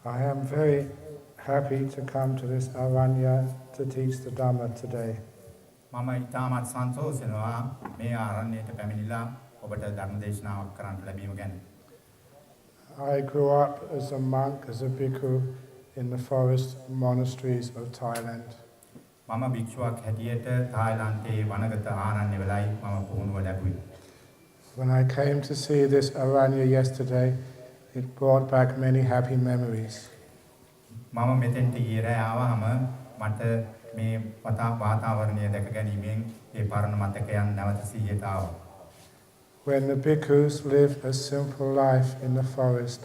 I am very happy to come to this aranya to teach the Dhamma today. මම ඉතාමත් සන්තෝෂ වෙනවා මේ ආරණ්‍යයට පැමිණිලා ඔබට ධර්ම දේශනාවක් කරන්න ලැබීම ගැන. I grew up as a monk, as a bhikkhu in the forest monasteries of Thailand. මම භික්ෂුවක් හැටියට තායිලන්තයේ වනගත ආරණ්‍ය වලයි මම පුහුණුව ලැබුවේ. When I came to see this aranya yesterday, it brought back many happy memories. මම මෙතෙන්ට ඊයේ ආවම මට මේ වාතාවරණය දැක ගැනීමෙන් ඒ පරණ මතකයන් නැවත සිහියට ආවා. When the bhikkhus live a simple life in the forest,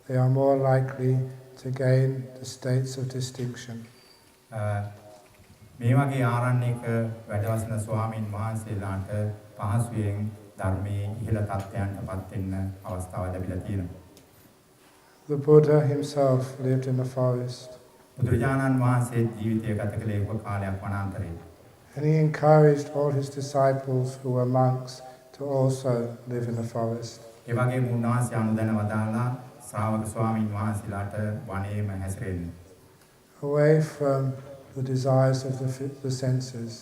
they are more likely to gain the states of distinction. මේ වගේ ආරණ්‍යක වැඩවසන ස්වාමීන් වහන්සේලාට පහසුවෙන් ධර්මයේ ඉහළ තත්ත්වයන්ටපත් වෙන්න අවස්ථාව ලැබිලා තියෙනවා. The Buddha himself lived in the forest. බුදුරජාණන් වහන්සේ ජීවිතය ගත කළේ කාලයක් වනාන්තරයේ. And he encouraged all his disciples who were monks to also live in the forest. ඒ වගේම උන්වහන්සේ අනුදැන වදාළා ශ්‍රාවක ස්වාමීන් වහන්සේලාට වනයේම හැසිරෙන්න. Away from the desires of the senses.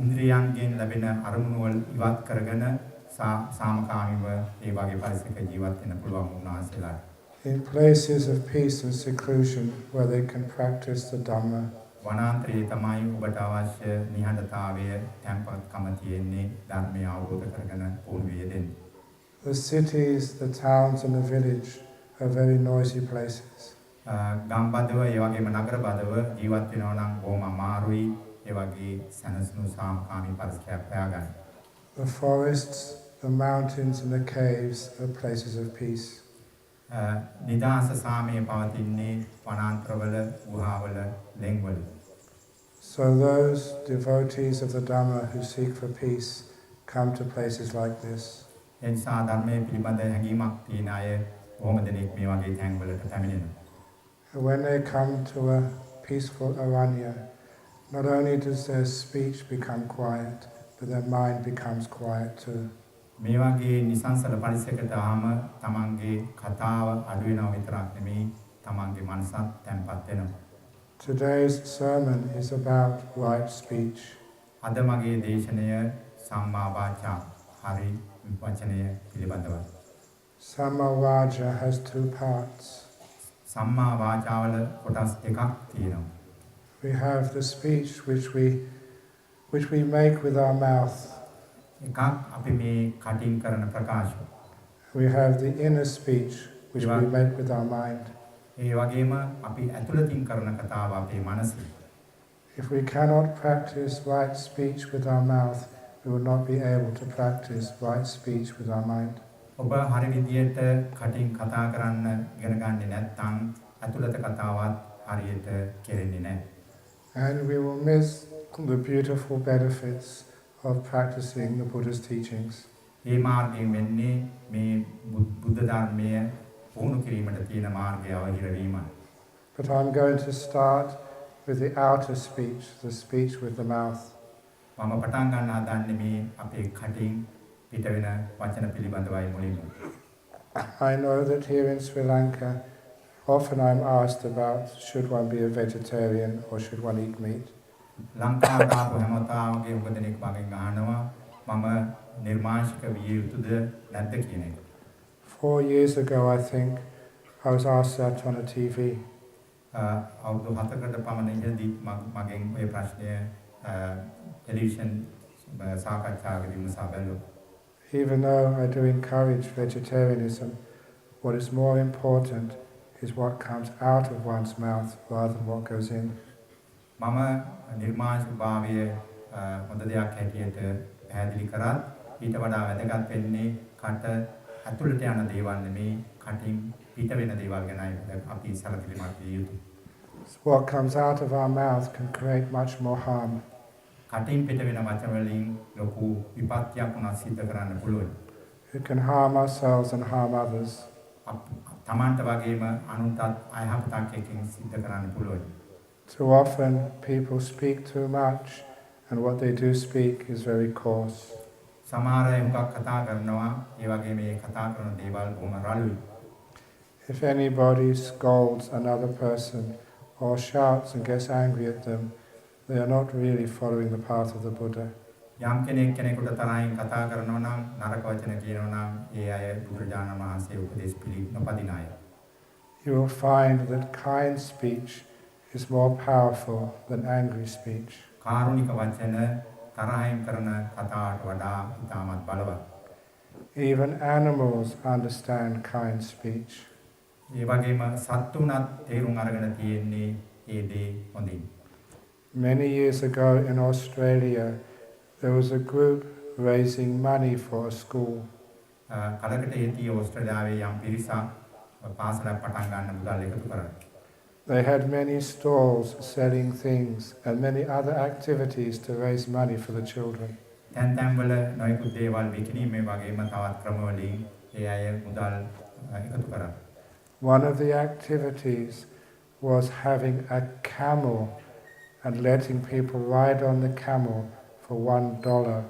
ඉන්ද්‍රියයන්ගෙන් ලැබෙන අරමුණු වල ඉවත් කරගෙන සාමකාමීව ඒ වගේ පරිසරයක ජීවත් වෙන්න පුළුවන් උන්වහන්සේලාට. In places of peace and seclusion where they can practice the Dhamma. වනාන්තරයේ තමයි ඔබට අවශ්‍ය නිහඬතාවය tempatකම තියෙන්නේ ධර්මය අවබෝධ කරගෙන පුහුණු වෙන්න. The cities, the towns and the village are very noisy places. ගම්බදව ඒ වගේම නගර බදව ජීවත් වෙනවා නම් බොහොම අමාරුයි ඒ වගේ සනසුණු සාමකාමී පරිසරයක් හොයාගන්න. The forests, the mountains and the caves are places of peace. නිදාස සාමයේ පවතින්නේ වනාන්තරවල ගුහාවල ලෙන්වල. So those devotees of the Dhamma who seek for peace come to places like this. එනිසා ධර්මයේ පිළිබඳ හැඟීමක් තියෙන අය බොහොම දෙනෙක් මේ වගේ තැන්වලට පැමිණෙනවා. When they come to a peaceful aranya, not only does their speech become quiet, but their mind becomes quiet too. මේ වගේ නිසංසල පරිසරයකට ආම තමන්ගේ කතාව අඩු වෙනව විතරක් නෙමෙයි තමන්ගේ මනසත් තැම්පත් වෙනවා. Today's sermon is about right speech. අද මගේ දේශනය සම්මා වාචා හරි වචනය පිළිබඳවයි. Samma vacha has two parts. සම්මා වාචාවල කොටස් දෙකක් තියෙනවා. We have the speech which we make with our mouth. එකක් අපි මේ කටින් කරන ප්‍රකාශ. We have the inner speech which we make with our mind. ඒ වගේම අපි ඇතුළතින් කරන කතාව අපේ මනසේ. If we cannot practice right speech with our mouth, we will not be able to practice right speech with our mind. ඔබ හරි විදියට කටින් කතා කරන්න ඉගෙන ගන්නේ නැත්නම් ඇතුළත කතාවත් හරියට කෙරෙන්නේ නැහැ. And we will miss the beautiful benefits of practicing the Buddha's teachings. මේ මාර්ගයෙන් වෙන්නේ මේ බුද්ධ ධර්මය පුහුණු කිරීමට තියෙන මාර්ගය අවහිරවීමයි. But I'm going to start with the outer speech, the speech with the mouth. මම පටන් ගන්න හදන්නේ මේ අපේ කටින් පිට වෙන වචන පිළිබඳවයි මුලින්ම. I know that here in Sri Lanka, often I'm asked about should one be a vegetarian or should one eat meat. ලංකාවට ආපු හැමතාවගේ උඹ දෙනෙක් වගේ අහනවා මම නිර්මාංශික විය යුතුද නැද්ද කියන එක. 4 years ago, I think, I was asked that on a TV. අවුරුදු 7කට පමණ ඉඳදී මගෙන් මේ ප්‍රශ්නය ටෙලිවිෂන් සාකච්ඡාවකදී මුසා බැලුවා. Even though I do encourage vegetarianism, what is more important is what comes out of one's mouth rather than what goes in. මම නිර්මාංශික භාවය හොඳ දෙයක් හැටියට පැහැදිලි කරත් ඊට වඩා වැදගත් වෙන්නේ කට ඇතුළට යන දේවල් නෙමේ කටින් පිට වෙන දේවල් ගැනයි අපි සැලකිලිමත් විය යුතුයි. What comes out of our mouth can create much more harm. කටින් පිට වෙන වචන වලින් ලොකු විපත්තියක් උනා සිද්ධ කරන්න පුළුවන්. It can harm ourselves and harm others. තමන්ට වගේම අනුන්ටත් අයහපතක් එකකින් සිද්ධ කරන්න පුළුවන්. Too often people speak too much and what they do speak is very coarse. සමහර අය මුඛක් කතා කරනවා ඒ වගේ මේ කතා කරන දේවල් බොහොම රළුයි. If anybody scolds another person or shouts and gets angry at them, they are not really following the path of the Buddha. යම් කෙනෙක් කෙනෙකුට තරහින් කතා කරනවා නම් නරක වචන කියනවා නම් ඒ අය බුදුරජාණන් වහන්සේ උපදේශ පිළි නොපදින අය. You will find that kind speech is more powerful than angry speech. කාරුණික වචන තරහින් කරන කතාවට වඩා ඉතාමත් බලවත්. Even animals understand kind speech. ඒ වගේම සත්තුණත් තේරුම් අරගෙන තියෙන්නේ ඒ දේ හොඳින්. Many years ago in Australia, there was a group raising money for a school. කලකට ඒටි ඕස්ට්‍රේලියාවේ යම් පිරිසක් පාසලක් පටන් ගන්න මුදල් එකතු කරා. They had many stalls selling things and many other activities to raise money for the children. තැන් තැන්වල නොයෙකුත් දේවල් විකිණීමේ වගේම තවත් ක්‍රමවලින් ඒ අය මුදල් එකතු කරා. One of the activities was having a camel and letting people ride on the camel for $1.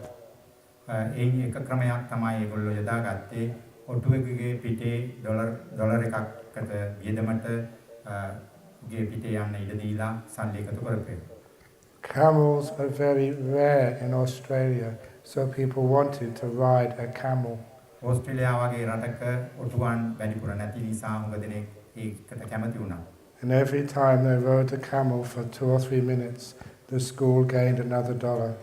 ඒ එක ක්‍රමයක් තමයි ඒගොල්ලෝ යොදාගත්තේ ඔටුවෙකගේ පිටේ ඩොලර් එකකට වියදමට ගේ පිටේ යන්න ඉඩ දීලා සල්ලි එකතු කරපේ. Camels are very rare in Australia, so people wanted to ride a camel. ඕස්ට්‍රේලියාව වගේ රටක ඔටුවන් වැඩිපුර නැති නිසා හුඟ දෙනෙක් ඒකට කැමති වුණා. And every time they rode a camel for 2 or 3 minutes, the school gained another $1.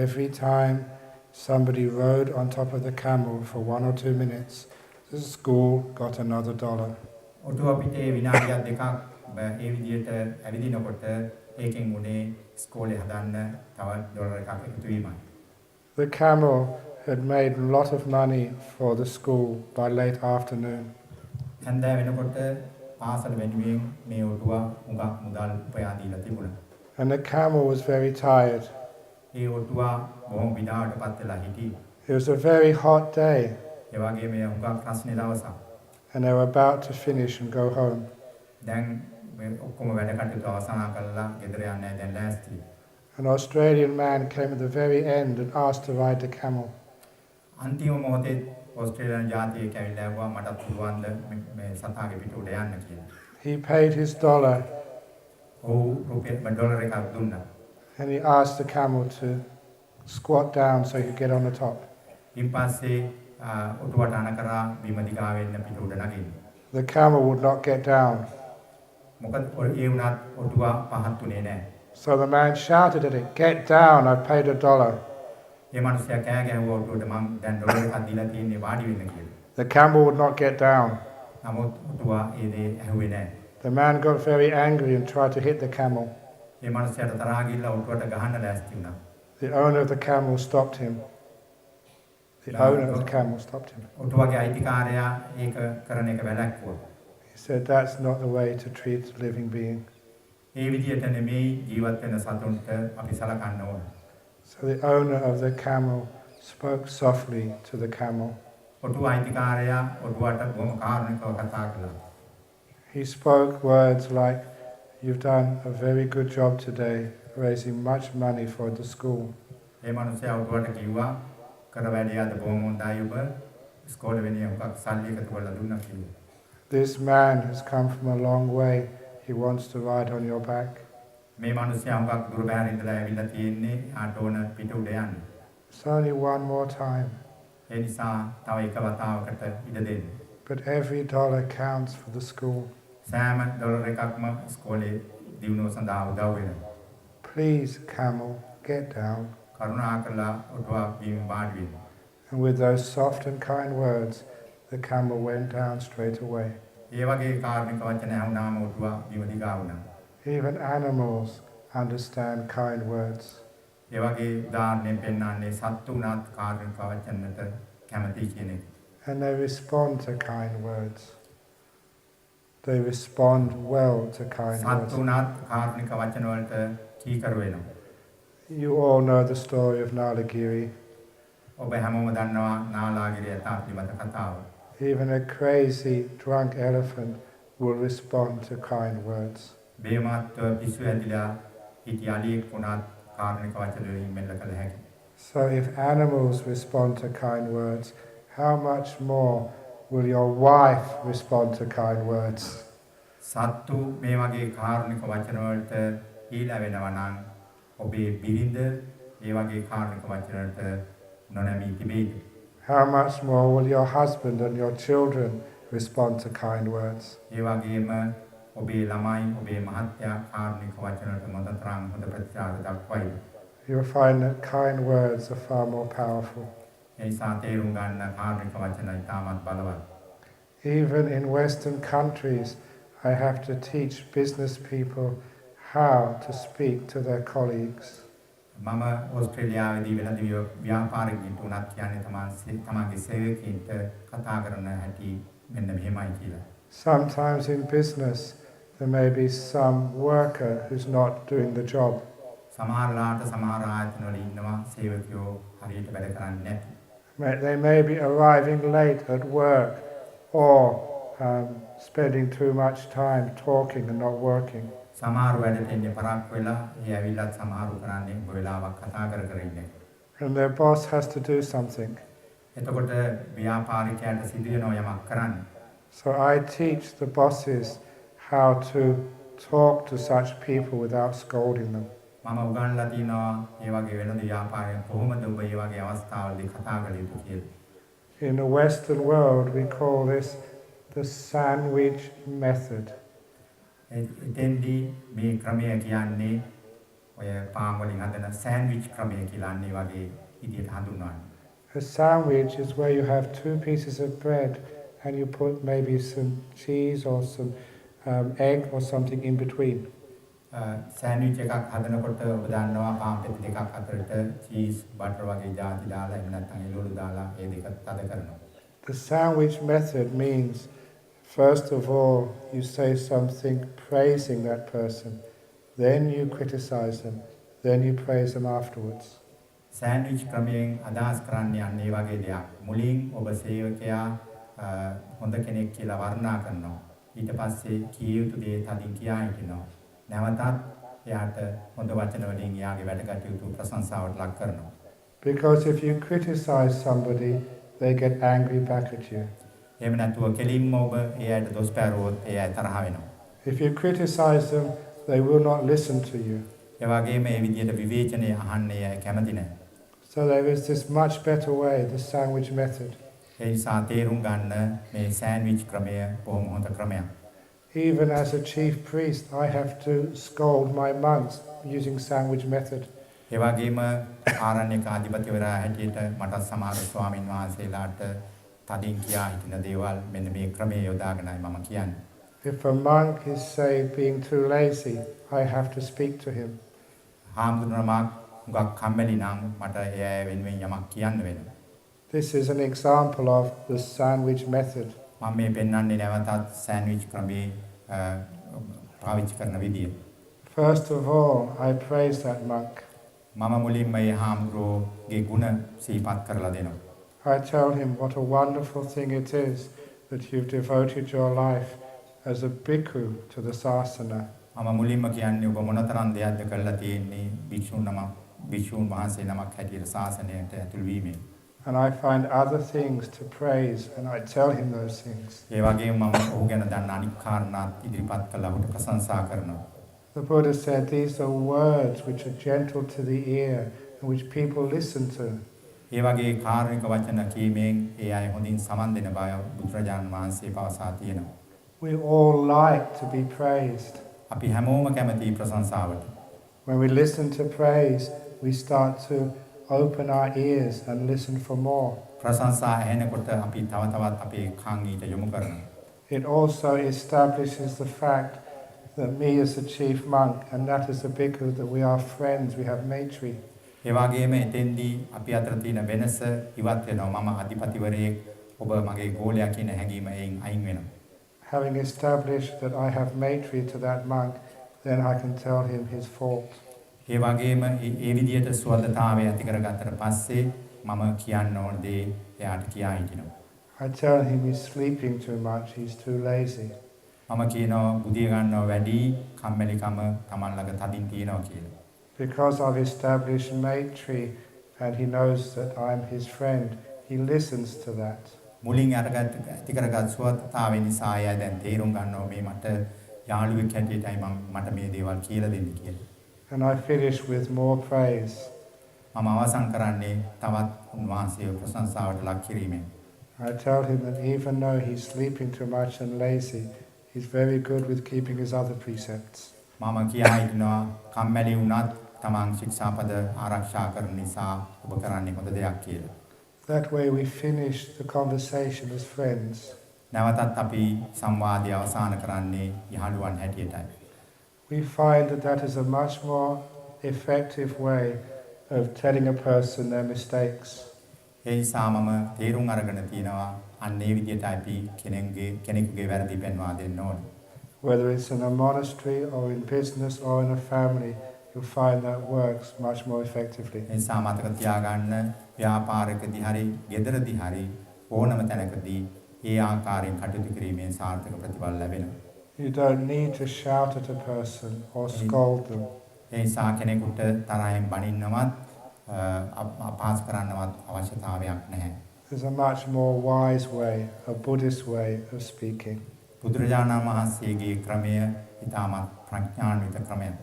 Every time somebody rode on top of the camel for 1 or 2 minutes, the school got another $1. ඔටුව පිටේ විනාඩියක් දෙකක් ඒ විදිහට ඇවිදිනකොට ඒකෙන් උනේ ඉස්කෝලේ හදන්න තවත් ඩොලර් එකක් එකතු වීමයි. The camel had made a lot of money for the school by late afternoon. හන්දෑ වෙනකොට පාසල වෙනුවෙන් මේ ඔටුව හුඟක් මුදල් උපයා දීලා තිබුණා. And the camel was very tired. ඒ ඔටුව බොහොම විඩාවටපත් වෙලා හිටියේ. It was a very hot day, ඒ වගේම හුඟක් රස්නේ දවසක්. and they were about to finish and go home. දැන් මේ ඔක්කොම වැඩ කටයුතු අවසන් කරලා ගෙදර යන්නේ දැන් ලෑස්ති. An Australian man came at the very end and asked to ride the camel. අන්තිම මොහොතේ ඕස්ට්‍රේලියානු ජාතියෙක් ඇවිල්ලා ඇහුවා මටත් පුළුවන්ද මේ සතාගේ පිට උඩ යන්න කියලා. He paid his $1 ඔව් රුපියල් ඩොලර් එකක් දුන්නා. and he asked the camel to squat down so he could get on the top. ඊට පස්සේ ඔටුවට අන කරා බිම දිගා වෙන්න පිට උඩ නගින්න. The camel would not get down. මොකද ඒ වුණත් ඔටුව පහත් උනේ නැහැ. So the man shouted at it, "Get down, I paid $1. ඒ මිනිස්සයා කෑ ගැහුවා ඔටුවට මම දැන් ඩොලර් එකක් දීලා තියෙන්නේ වාඩි වෙන්න කියලා. The camel would not get down. නමුත් ඔටුව ඒ දේ ඇහුවේ නැහැ. The man got very angry and tried to hit the camel. ඒ මිනිස්සයාට තරහා ගිහිල්ලා ඔටුවට ගහන්න ලෑස්ති වුණා. The owner of the camel stopped him. The owner of the camel stopped him. ඔටුවගේ අයිතිකාරයා ඒක කරන එක වැළැක්වුවා. He said, "That's not the way to treat a living being." ඒ විදියට නෙමෙයි ජීවත් වෙන සතුන්ට අපි සලකන්න ඕන. So the owner of the camel spoke softly to the camel. ඔටුව අයිතිකාරයා ඔටුවට බොහොම කාරුණිකව කතා කළා. He spoke words like, "You've done a very good job today, raising much money for the school." ඒ මිනිස්සයා ඔටුවට කිව්වා කර වැඩේ අද බොහොම හොඳයි ඔබ ඉස්කෝලේ වෙනිය හුඟක් සල්ලි එකතු කරලා දුන්නා කියලා. This man has come from a long way. He wants to ride on your back. මේ මිනිස්සයා හුඟක් දුර බැහැර ඉඳලා ඇවිල්ලා තියෙන්නේ ආට ඕන පිට උඩ යන්න. It's only one more time. ඒ නිසා තව එක වතාවකට ඉඩ දෙන්න. But every $1 counts for the school. සෑම ඩොලර් එකක්ම ඉස්කෝලේ දිනුව සඳහා උදව් වෙනවා. Please, camel, get down. කරුණාකරලා ඔටුව බිම වාඩි වෙන්න. And with those soft and kind words, the camel went down straight away. ඒ වගේ කාරුණික වචන ඇහුණාම ඔටුව බිම දිගා වුණා. Even animals understand kind words. ඒ වගේ උදාහරණයක් පෙන්වන්නේ සත්තු උනත් කාරුණික වචනකට කැමති කියන එක. And they respond to kind words. They respond well to kind words. සත්තු උනත් කාරුණික වචන වලට කීකර වෙනවා. You all know the story of Nalagiri. ඔබ හැමෝම දන්නවා නාලාගිරිය තාපිමත කතාව. Even a crazy drunk elephant will respond to kind words. බේමත් පිස්සු ඇදිලා හිටියලියෙක් උනත් කාරුණික වචන වලින් මෙල්ල කළ හැකියි. So if animals respond to kind words, how much more will your wife respond to kind words? සත්තු මේ වගේ කාරුණික වචන වලට ඊළා වෙනවා නම් ඔබේ බිරිඳ මේ වගේ කාරුණික වචන වලට නොනැමී තිබේද? How much more will your husband and your children respond to kind words? ඒ වගේම ඔබේ ළමයි ඔබේ මහත්තයා කාරුණික වචන වලට මොනතරම් හොඳ ප්‍රතිචාර දක්වයිද? You'll find that kind words are far more powerful. ඒ නිසා තේරුම් ගන්න කාරුණික වචන ඉතාමත් බලවත්. Even in Western countries, I have to teach business people how to speak to their colleagues. මම ඕස්ට්‍රේලියාවේදී වෙළඳ ව්‍යාපාරිකයින්ට උනත් කියන්නේ තමන්ගේ සේවකයින්ට කතා කරන හැටි මෙන්න මෙහෙමයි කියලා. Sometimes in business, there may be some worker who's not doing the job. සමහරලාට සමහර ආයතනවල ඉන්නවා සේවකයෝ හරියට වැඩ කරන්නේ නැති. They may be arriving late at work or spending too much time talking and not working. සමහර වැඩට එන්නේ පරක් වෙලා ඒ ඇවිල්ලත් සමහරු කරන්නේ ඔය වෙලාවක් කතා කර කර ඉන්නේ. And their boss has to do something. එතකොට ව්‍යාපාරිකයන්ට සිදු වෙනවා යමක් කරන්න. So I teach the bosses how to talk to such people without scolding them. මම උගන්ලා තිනවා මේ වගේ වෙළඳ ව්‍යාපාරයෙන් කොහොමද ඔබ මේ වගේ අවස්ථාවලදී කතා කළ යුතු කියලා. In the Western world, we call this the sandwich method. එතෙන්දී මේ ක්‍රමය කියන්නේ ඔය පාන් වලින් හදන සෑන්ඩ්විච් ක්‍රමය කියලා අන්නේ වගේ විදිහට හඳුන්වන්නේ. A sandwich is where you have two pieces of bread and you put maybe some cheese or some egg or something in between. Sandwich එකක් හදනකොට ඔබ දන්නවා පාන් පෙති දෙකක් අතරට චීස් බටර් වගේ ಜಾති දාලා එහෙම නැත්නම් එළවලු දාලා ඒ දෙක තද කරනවා. The sandwich method means first of all you say something praising that person, then you criticize them, then you praise them afterwards. Sandwich ක්‍රමයෙන් අදහස් කරන්නේ අන්නේ වගේ දෙයක්. මුලින් ඔබ සේවකයා හොඳ කෙනෙක් කියලා වර්ණනා කරනවා. ඊට පස්සේ කිය යුතු දේ තදින් කියා හිටිනවා. නැවතත් එයාට හොඳ වචන වලින් එයාගේ වැඩ කටයුතු ප්‍රශංසාවට ලක් කරනවා. Because if you criticize somebody, they get angry back at you. එහෙම නැතුව කෙලින්ම ඔබ එයාට දොස් පැරුවොත් එයා තරහ වෙනවා. If you criticize them, they will not listen to you. ඒ වගේම මේ විදිහට විවේචනය අහන්නේ එයා කැමති නැහැ. So there is this much better way, the sandwich method. ඒ නිසා තේරුම් ගන්න මේ සෑන්ඩ්විච් ක්‍රමය බොහොම හොඳ ක්‍රමයක්. Even as a chief priest, I have to scold my monks using sandwich method. ඒ වගේම ආරණ්‍යක අධිපතිවරයා හැටියට මට සමහර ස්වාමින් වහන්සේලාට තදින් කියා හිටින දේවල් මෙන්න මේ ක්‍රමයේ යොදාගෙනයි මම කියන්නේ. If a monk is, say, being too lazy, I have to speak to him. හාමුදුරුවමක් ගක් කම්මැලි නම් මට එයා වෙනුවෙන් යමක් කියන්න වෙනවා. This is an example of the sandwich method. මම මේ පෙන්වන්නේ නැවතත් සෑන්ඩ්විච් ක්‍රමයේ පාවිච්චි කරන විදිය. First of all, I praise that monk. මම මුලින්ම මේ හාමුදුරුවෝගේ ගුණ සිහිපත් කරලා දෙනවා. I tell him what a wonderful thing it is that you've devoted your life as a bhikkhu to the sasana. මම මුලින්ම කියන්නේ ඔබ මොනතරම් දෙයක්ද කරලා තියෙන්නේ භික්ෂුන් වහන්සේ නමක් හැටියට ශාසනයට ඇතුළු වීමෙන්. And I find other things to praise and I tell him those things. ඒ වගේම මම ඔහු ගැන දන්න අනික් කාරණාත් ඉදිරිපත් කළා ඔහුට ප්‍රශංසා කරනවා. The Buddha said these are words which are gentle to the ear and which people listen to. ඒ වගේ කාරුණික වචන කීමෙන් ඒ අය හොඳින් සමන් දෙන බව බුදුරජාණන් වහන්සේ පවසා තියෙනවා. We all like to be praised. අපි හැමෝම කැමති ප්‍රශංසාවට. When we listen to praise, we start to open our ears and listen for more. ප්‍රශංසා ඇහෙනකොට අපි තව තවත් අපේ කන් ඊට යොමු කරනවා. It also establishes the fact that me as a chief monk and that as a bhikkhu, that we are friends, we have maitri. ඒ වගේම එතෙන්දී අපි අතර තියෙන වෙනස ඉවත් වෙනවා. මම අධිපතිවරයෙක් ඔබ මගේ ගෝලයා කියන හැඟීම එයින් අයින් වෙනවා. Having established that I have maitri to that monk, then I can tell him his fault. ඒ වගේම ඒ විදිහට සුවදතාවය ඇති කරගත්තට පස්සේ මම කියන්න ඕන දේ එයාට කියා හිටිනවා. I tell him he's sleeping too much, he's too lazy. මම කියනවා බුදිය ගන්නවා වැඩි කම්මැලිකම Taman ළඟ තදින් තියෙනවා කියලා. Because I've established maitri and he knows that I'm his friend, he listens to that. මුලින් අරගත් ඇති කරගත් සුවතාවය නිසා අය දැන් තේරුම් ගන්නවා මේ මට යාළුවෙක් හැටියටයි මට මේ දේවල් කියලා දෙන්නේ කියලා. And I finish with more praise. මම අවසන් කරන්නේ තවත් උන්වහන්සේව ප්‍රශංසාවට ලක් කිරීමෙන්. I tell him that even though he's sleeping too much and lazy, he's very good with keeping his other precepts. මම කියා හිටිනවා කම්මැලි වුණත් තමන් ශික්ෂාපද ආරක්ෂා කරන නිසා ඔබ කරන්නේ හොඳ දෙයක් කියලා. That way we finish the conversation as friends. නැවතත් අපි සංවාදය අවසන් කරන්නේ යහළුවන් හැටියටයි. We find that that is a much more effective way of telling a person their mistakes. ඒ නිසා මම තේරුම් අරගෙන තිනවා අන්න ඒ විදිහට අපි කෙනෙකුගේ වැරදි පෙන්වා දෙන්න ඕනේ. Whether it's in a monastery or in business or in a family, you'll find that works much more effectively. ඒ නිසා මතක තියාගන්න ව්‍යාපාරකදී හරි ගෙදරදී හරි ඕනම තැනකදී ඒ ආකාරයෙන් කටයුතු කිරීමෙන් සාර්ථක ප්‍රතිඵල ලැබෙනවා. You don't need to shout at a person or scold them. ඒ නිසා කෙනෙකුට තරහින් බනින්නවත් අපහාස කරන්නවත් අවශ්‍යතාවයක් නැහැ. There's a much more wise way, a Buddhist way of speaking. බුදුරජාණන් වහන්සේගේ ක්‍රමය ඊටමත් ප්‍රඥාන්විත ක්‍රමයක්.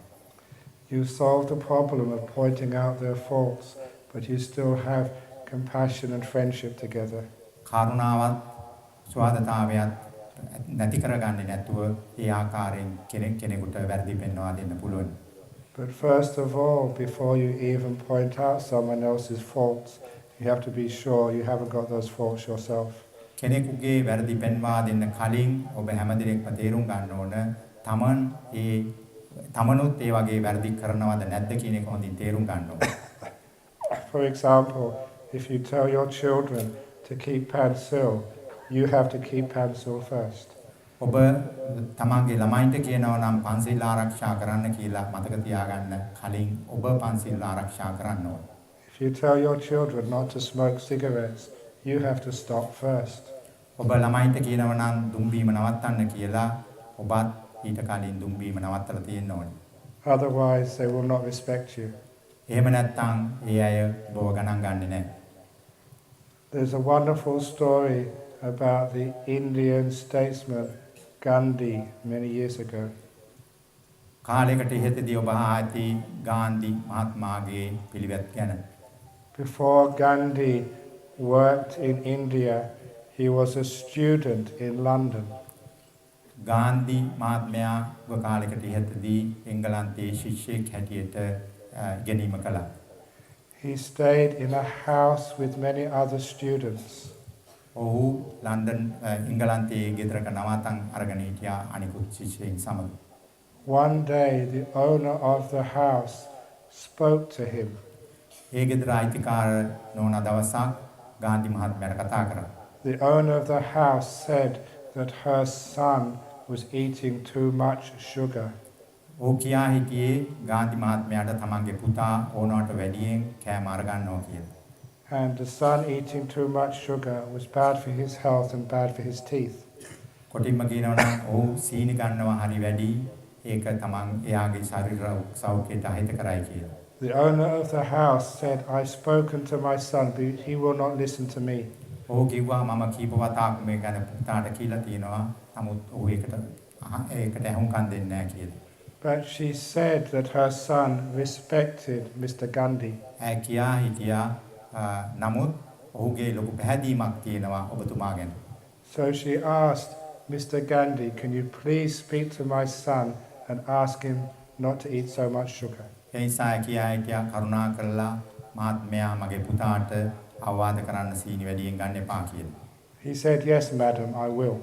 You solve the problem of pointing out their faults, but you still have compassion and friendship together. කරුණාවත් සුවදතාවයත් නැති කරගන්නේ නැතුව ඒ ආකාරයෙන් කෙනෙකුට වැරදි පෙන්වා දෙන්න පුළුවන්. But first of all, before you even point out someone else's faults, you have to be sure you haven't got those faults yourself. කෙනෙකුගේ වැරදි පෙන්වා දෙන්න කලින් ඔබ හැමදෙනෙක්ම තේරුම් ගන්න ඕන තමනුත් ඒ වගේ වැරදි කරනවද නැද්ද කියන එක හොඳින් තේරුම් ගන්න ඕන. For example, if you tell your children to keep pencil, you have to keep pencil first. ඔබ තමන්ගේ ළමයින්ට කියනවා නම් පන්සිල් ආරක්ෂා කරන්න කියලා මතක තියාගන්න කලින් ඔබ පන්සිල් ආරක්ෂා කරන්න ඕන. If you tell your children not to smoke cigarettes, you have to stop first. ඔබ ළමයින්ට කියනවා නම් දුම් බීම නවත්තන්න කියලා ඔබත් ඊට කලින් දුම් බීම නවත්තලා තියෙන්න ඕනේ. Otherwise, they will not respect you. එහෙම නැත්නම් ඒ අය ඔබව ගණන් ගන්නේ නැහැ. There's a wonderful story about the Indian statesman Gandhi many years ago. කාලයකට ඉහතදී ඔබ ආති ගාන්ධි මහත්මයාගේ පිළිවෙත් ගැන. Before Gandhi worked in India, he was a student in London. Gandhi මහත්මයා කාලයකට ඉහතදී එංගලන්තයේ ශිෂ්‍යයෙක් හැටියට ඉගෙනීම කළා. He stayed in a house with many other students. ඔහු ලන්ඩන් එංගලන්තයේ ගෙදරක නවතන් අරගෙන හිටියා අනිකුත් ශිෂ්‍යයින් සමග. One day the owner of the house spoke to him. ඒ ගෙදර අයිතිකාර නෝනා දවසක් ගාන්ධි මහත්මයාට කතා කරා. The owner of the house said that her son was eating too much sugar. ඔහු කියා හිටියේ ගාන්ධි මහත්මයාට තමන්ගේ පුතා ඕනවට වැඩියෙන් කෑම අරගන්නවා කියලා. And the son eating too much sugar was bad for his health and bad for his teeth. කොටින්ම කියනවා නම් ඔහු සීනි ගන්නවා හරි වැඩි ඒක තමන් එයාගේ ශරීර සෞඛ්‍යයට අහිත කරයි කියලා. The owner of the house said, I've spoken to my son, but he will not listen to me. ඔහු කිව්වා මම කීප වතාවක් මේ ගැන පුතාට කියලා තියෙනවා. නමුත් ඔහු ඒකට අහුම්කම් දෙන්නේ නැහැ කියලා. But she said that her son respected Mr. Gandhi. ඇය කියා හිටියා නමුත් ඔහුගේ ලොකු පැහැදීමක් තියෙනවා ඔබතුමා ගැන. So she asked Mr. Gandhi, can you please speak to my son and ask him not to eat so much sugar? ඒ නිසා කියා හිටියා කරුණා කරලා මහත්මයා මගේ පුතාට අවවාද කරන්න සීනි වැඩියෙන් ගන්න එපා කියලා. He said, yes, madam, I will.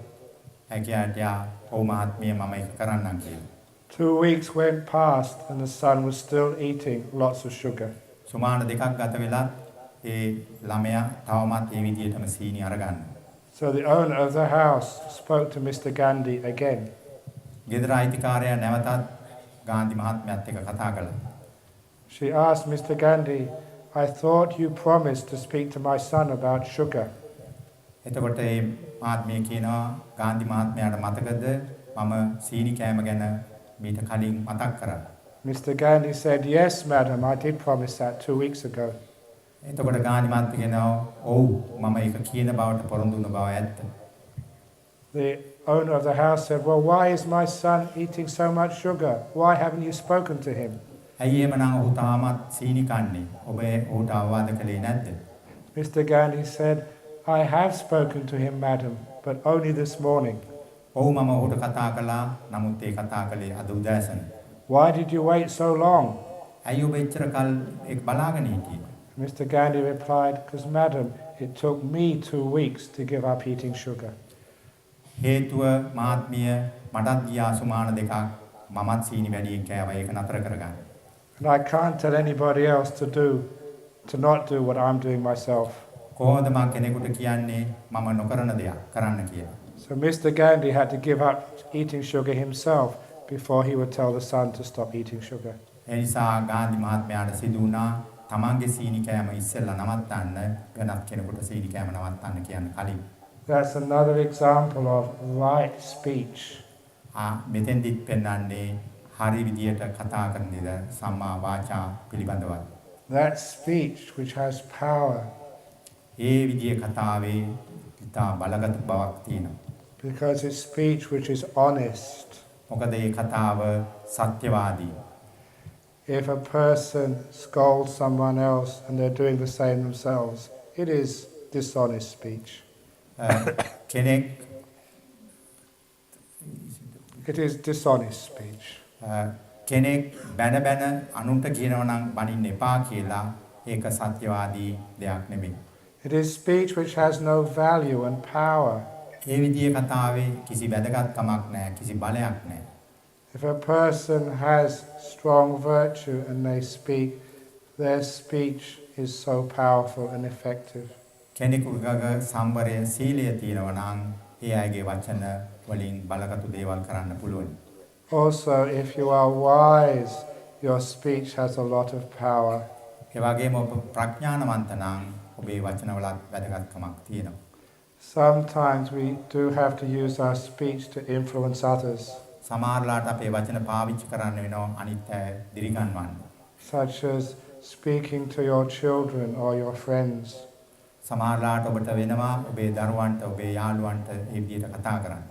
ඇය කියා හිටියා ඔව් මහත්මිය මම ඒක කරන්නම් කියලා. 2 weeks went past and the son was still eating lots of sugar. සුමාන දෙකක් ගත වෙලා ඒ ළමයා තවමත් ඒ විදිහටම සීනි අරගන්නවා. So the owner of the house spoke to Mr. Gandhi again. ගෙදර අයිතිකාරයා නැවතත් ගාන්ධි මහත්මයාත් එක්ක කතා කළා. She asked Mr. Gandhi, I thought you promised to speak to my son about sugar. එතකොට මේ මහත්මිය කියනවා ගාන්ධි මහත්මයාට මතකද මම සීනි කෑම ගැන මීට කලින් මතක් කරා. Mr. Gandhi said, yes, madam, I did promise that 2 weeks ago. එතකොට ගාන්ධි මහත්මිය කියනවා ඔව් මම ඒක කියන බවට පොරොන්දු වුණ බව ඇත්ත. The owner of the house said, well, why is my son eating so much sugar? Why haven't you spoken to him? ඇයි එහෙමනම් ඔහු තාමත් සීනි කන්නේ? ඔබ ඔහුට අවවාද කළේ නැද්ද? Mr. Gandhi said, I have spoken to him, madam, but only this morning. ඔව් මම ඔහුට කතා කළා. නමුත් ඒ කතා කළේ අද උදෑසන. Why did you wait so long? ඇයි ඔබ එච්චර කල් ඒක බලාගෙන හිටියේ? Mr. Gandhi replied, because madam, it took me 2 weeks to give up eating sugar. හේතුව මහත්මිය මටත් ගියා සුමාන දෙකක් මමත් සීනි වැඩියෙන් කෑවා ඒක නතර කරගන්න. And I can't tell anybody else to not do what I'm doing myself. කොහොමද මම කෙනෙකුට කියන්නේ මම නොකරන දෙයක් කරන්න කියලා. So Mr. Gandhi had to give up eating sugar himself before he would tell the son to stop eating sugar. ඒ නිසා ගාන්ධි මහත්මයාට සිදු වුණා තමන්ගේ සීනි කෑම ඉස්සෙල්ලා නවත්තන්න වෙනත් කෙනෙකුට සීනි කෑම නවත්තන්න කියන්න කලින්. That's another example of right speech. මෙතෙන්දිත් පෙන්වන්නේ හරි විදියට කතා කරන දේ සම්මා වාචා පිළිබඳව. That speech which has power. ඒ විදියේ කතාවේ ඉතා බලගත් බවක් තියෙනවා. Because it's speech which is honest. මොකද ඒ කතාව සත්‍යවාදී. If a person scolds someone else and they're doing the same themselves, it is dishonest speech. It is dishonest speech. කෙනෙක් බැන බැන අනුන්ට කියනවා නම් බනින්න එපා කියලා ඒක සත්‍යවාදී දෙයක් නෙමෙයි. It is speech which has no value and power. ඒ විදිහේ කතාවේ කිසි වැදගත්කමක් නැහැ, කිසි බලයක් නැහැ. If a person has strong virtue and they speak, their speech is so powerful and effective. කෙනෙකුගේ සම්වරය සීලය තියෙනවා නම් ඒ අයගේ වචන වලින් බලගත් දේවල් කරන්න පුළුවන්. Also, if you are wise, your speech has a lot of power. ඒ වගේම ඔබ ප්‍රඥානවන්ත නම් ඔබේ වචනවලත් වැදගත්කමක් තියෙනවා. Sometimes we do have to use our speech to influence others. සමහරලාට අපේ වචන පාවිච්චි කරන්න වෙනවා අනිත් අය දිරිගන්වන්න. Such as speaking to your children or your friends. සමහරලාට ඔබට වෙනවා ඔබේ දරුවන්ට ඔබේ යාළුවන්ට ඒ විදිහට කතා කරන්න.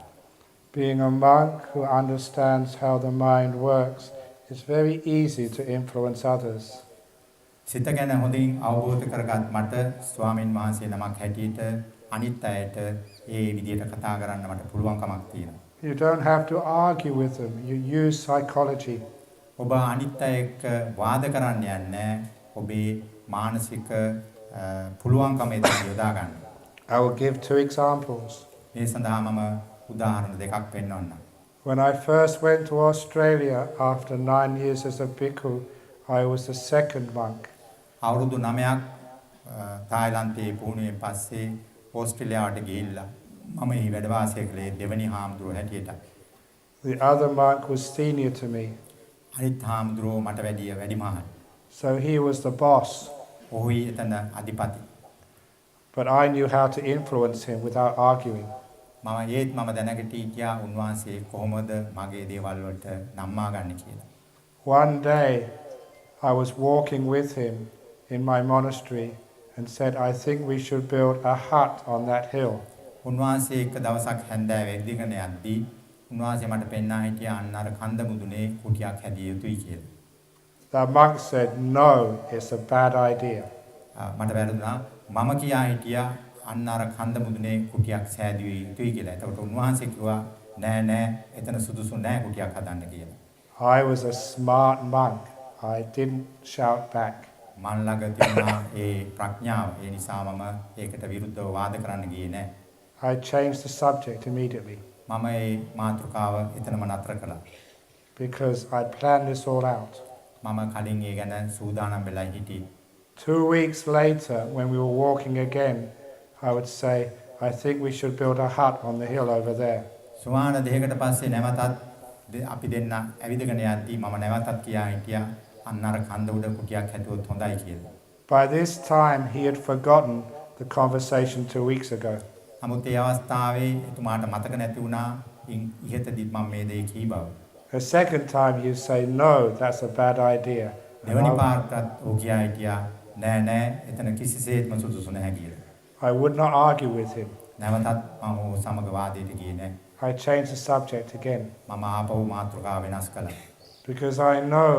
Being a monk who understands how the mind works, it's very easy to influence others. සිත ගැන හොඳින් අවබෝධ කරගත් මට ස්වාමින් වහන්සේ නමක් හැටියට අනිත් අයට ඒ විදිහට කතා කරන්න මට පුළුවන්කමක් තියෙනවා. You don't have to argue with them. You use psychology. ඔබ අනිත් අය එක්ක වාද කරන්න යන්නේ ඔබේ මානසික පුළුවන්කම යොදා ගන්න. I will give 2 examples. මේ සඳහා මම උදාහරණ දෙකක් පෙන්වන්නම්. When I first went to Australia after 9 years as a bhikkhu, I was the second monk. අවුරුදු 9ක් තායිලන්තයේ පුහුණුවෙන් පස්සේ ඕස්ට්‍රේලියාවට ගිහිල්ලා මම මේ වැඩ වාසය කළේ දෙවනි හාමුදුරුවෝ හැටියට. The other monk was senior to me. අනිත් හාමුදුරුවෝ මට වැඩිය වැඩිමහල්. So he was the boss. ඔහුයි එතන අධිපති. But I knew how to influence him without arguing. මම දැනගට හිටියා උන්වහන්සේ කොහොමද මගේ දේවල් වලට නම්මා ගන්න කියලා. One day I was walking with him in my monastery and said, I think we should build a hut on that hill. උන්වහන්සේ එක දවසක් හැන්දෑවේ ඉදිගෙන යද්දී උන්වහන්සේ මට පෙන්වා හිටියා අන්න අර කන්ද මුදුනේ කුටියක් හැදිය යුතුයි කියලා. The monk said, no, it's a bad idea. මට වැරදුනා මම කියා හිටියා අන්න අර කන්ද මුදුනේ කුටියක් සෑදිය යුතුයි කියලා. ඒකට උන්වහන්සේ කිව්වා නෑ එතන සුදුසු නෑ කුටියක් හදන්න කියලා. I was a smart monk. I didn't shout back. මන් ළඟ තිබුණා ඒ ප්‍රඥාව. ඒ නිසා මම ඒකට විරුද්ධව වාද කරන්න ගියේ නෑ. I changed the subject immediately. මම ඒ මාතෘකාව එතනම නතර කළා. Because I planned this all out. මම කලින් ඒ ගැන සූදානම් වෙලා හිටියේ. 2 weeks later, when we were walking again, I would say, I think we should build a hut on the hill over there. සුමාන දෙකකට පස්සේ නැවතත් අපි දෙන්න ඇවිදගෙන යද්දී මම නැවතත් කියා හිටියා අන්න අර කන්ද උඩ කුටියක් හැදුවොත් හොඳයි කියලා. By this time, he had forgotten the conversation 2 weeks ago. නමුත් ඒ අවස්ථාවේ එතුමාට මතක නැති වුණා ඉහතදී මම මේ දේ කී බව. The second time, you say, no, that's a bad idea. දෙවනි පාරටත් ඔහු කියා හිටියා නෑ නෑ එතන කිසිසේත්ම සුදුසු නැහැ කියලා. I would not argue with him. නැවතත් මම ඔහු සමග වාදයට ගියේ නෑ. I changed the subject again. මම ආපහු මාතෘකාව වෙනස් කළා. Because I know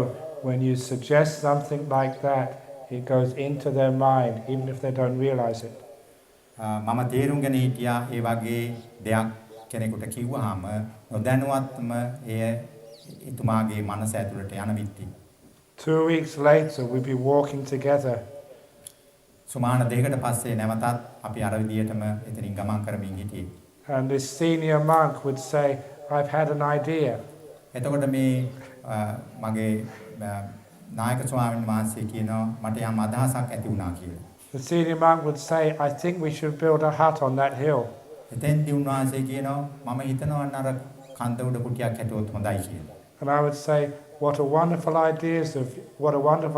when you suggest something like that, it goes into their mind, even if they don't realize it. මම තේරුම්ගෙන හිටියා ඒ වගේ දෙයක් කෙනෙකුට කිව්වහම නොදැනුවත්වම එය එතුමාගේ මනස ඇතුළට යන විත්ති. 2 weeks later, we'd be walking together. සුමාන දෙකකට පස්සේ නැවතත් අපි අර විදියටම එතනින් ගමන් කරමින් හිටියේ. And this senior monk would say, I've had an idea. එතකොට මේ මගේ නායක ස්වාමීන් වහන්සේ කියනවා මට යම් අදහසක් ඇති වුණා කියලා. The senior monk would say, I think we should build a hut on that hill. එතෙන්දී උන්වහන්සේ කියනවා මම හිතනවා අර කන්ද උඩ කුටියක් හැදුවොත් හොඳයි කියලා. And I would say, what a wonderful